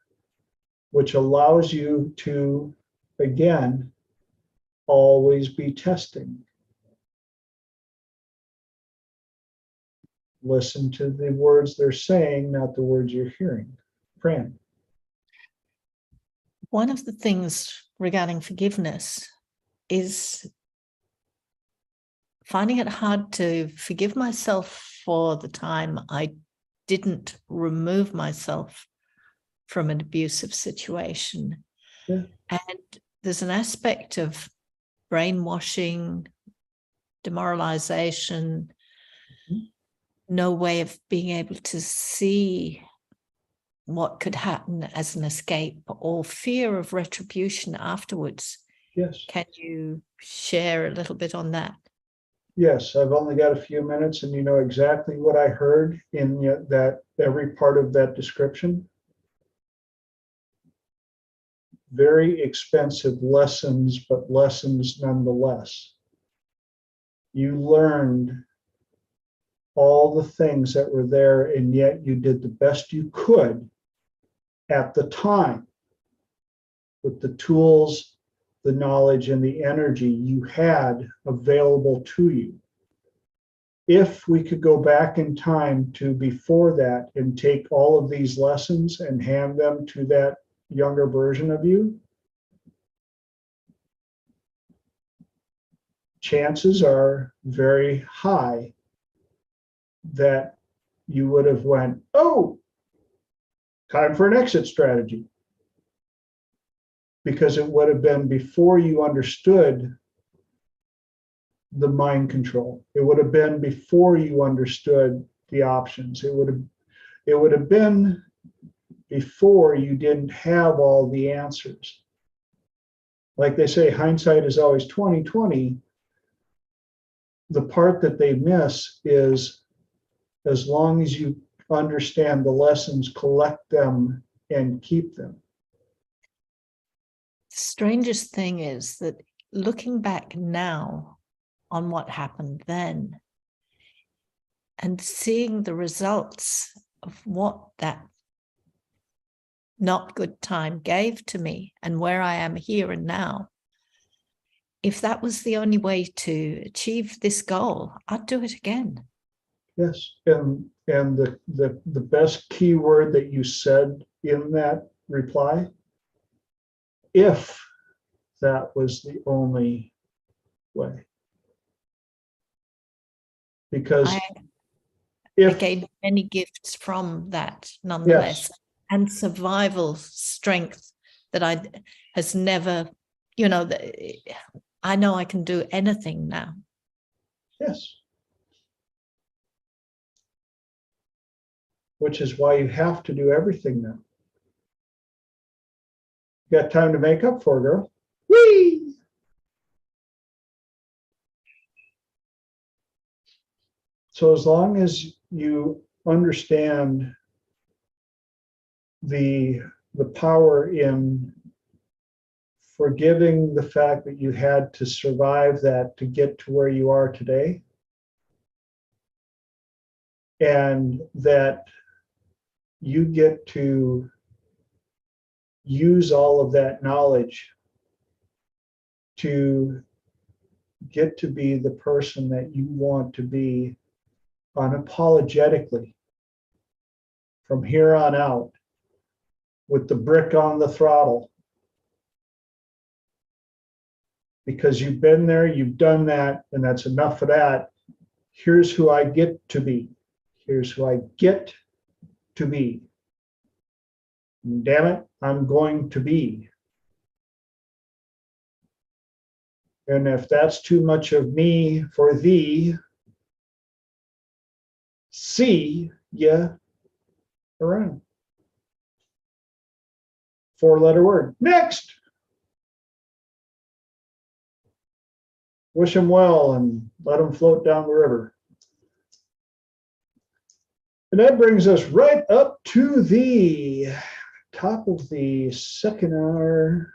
which allows you to, again, always be testing. Listen to the words they're saying, not the words you're hearing. Fran. One of the things regarding forgiveness is finding it hard to forgive myself for the time I didn't remove myself from an abusive situation. Yeah. And there's an aspect of brainwashing, demoralization, no way of being able to see what could happen as an escape or fear of retribution afterwards. Yes. Can you share a little bit on that? Yes, I've only got a few minutes, and you know exactly what I heard in that every part of that description. Very expensive lessons, but lessons nonetheless. You learned all the things that were there, and yet you did the best you could at the time with the tools, the knowledge, and the energy you had available to you. If we could go back in time to before that and take all of these lessons and hand them to that younger version of you, chances are very high that you would have went, oh, time for an exit strategy. Because it would have been before you understood the mind control. It would have been before you understood the options. It would have been before you didn't have all the answers. Like they say, hindsight is always 20/20. The part that they miss is, as long as you understand the lessons, collect them and keep them. Strangest thing is that looking back now on what happened then and seeing the results of what that not good time gave to me and where I am here and now, if that was the only way to achieve this goal, I'd do it again. Yes, and the best key word that you said in that reply, if that was the only way. Because I if gained many gifts from that nonetheless, yes, and survival strength that has never, I know I can do anything now. yes. Which is why you have to do everything now. You got time to make up for it, girl. Whee! So as long as you understand the power in forgiving the fact that you had to survive that to get to where you are today, and that you get to use all of that knowledge to get to be the person that you want to be unapologetically from here on out, with the brick on the throttle. Because you've been there, you've done that, and that's enough of that. Here's who I get to be. Here's who I get to be. And damn it, I'm going to be. And if that's too much of me for thee, see ya around. 4-letter word. Next. Wish them well and let them float down the river. And that brings us right up to the top of the second hour,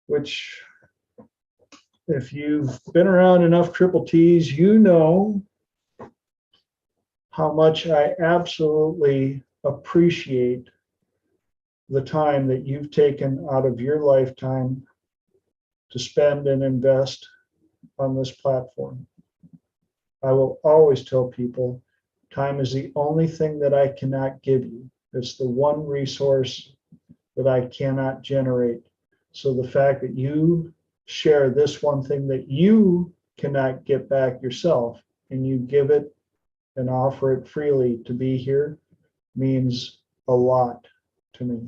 which, if you've been around enough triple T's, you know how much I absolutely appreciate the time that you've taken out of your lifetime to spend and invest on this platform. I will always tell people, time is the only thing that I cannot give you. It's the one resource that I cannot generate. So the fact that you share this one thing that you cannot get back yourself, and you give it and offer it freely to be here, means a lot to me.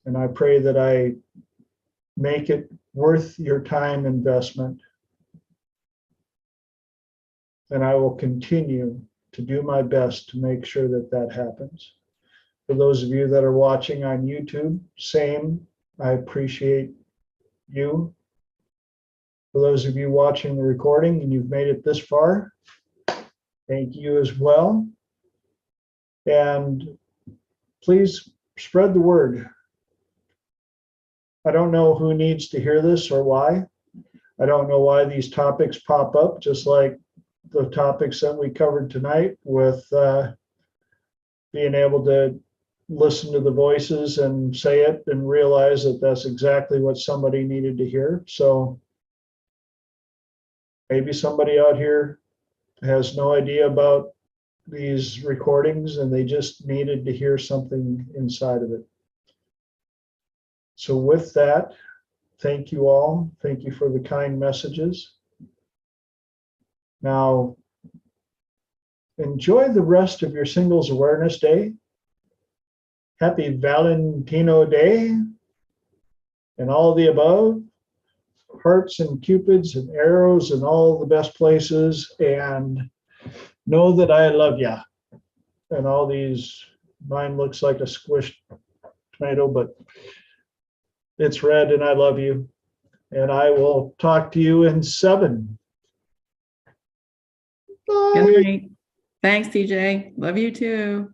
And I pray that I make it worth your time investment. And I will continue to do my best to make sure that that happens. For those of you that are watching on YouTube, same, I appreciate you. For those of you watching the recording and you've made it this far, thank you as well. And please spread the word. I don't know who needs to hear this or why. I don't know why these topics pop up, just like the topics that we covered tonight, with being able to listen to the voices and say it and realize that that's exactly what somebody needed to hear. So maybe somebody out here has no idea about these recordings and they just needed to hear something inside of it. So with that, thank you all. Thank you for the kind messages. Now, enjoy the rest of your Singles Awareness Day. Happy Valentino Day and all the above. Hearts and cupids and arrows and all the best places. And know that I love ya. And all these, mine looks like a squished tomato, but it's red and I love you. And I will talk to you in 7. Bye. Good night. Thanks, TJ. Love you too.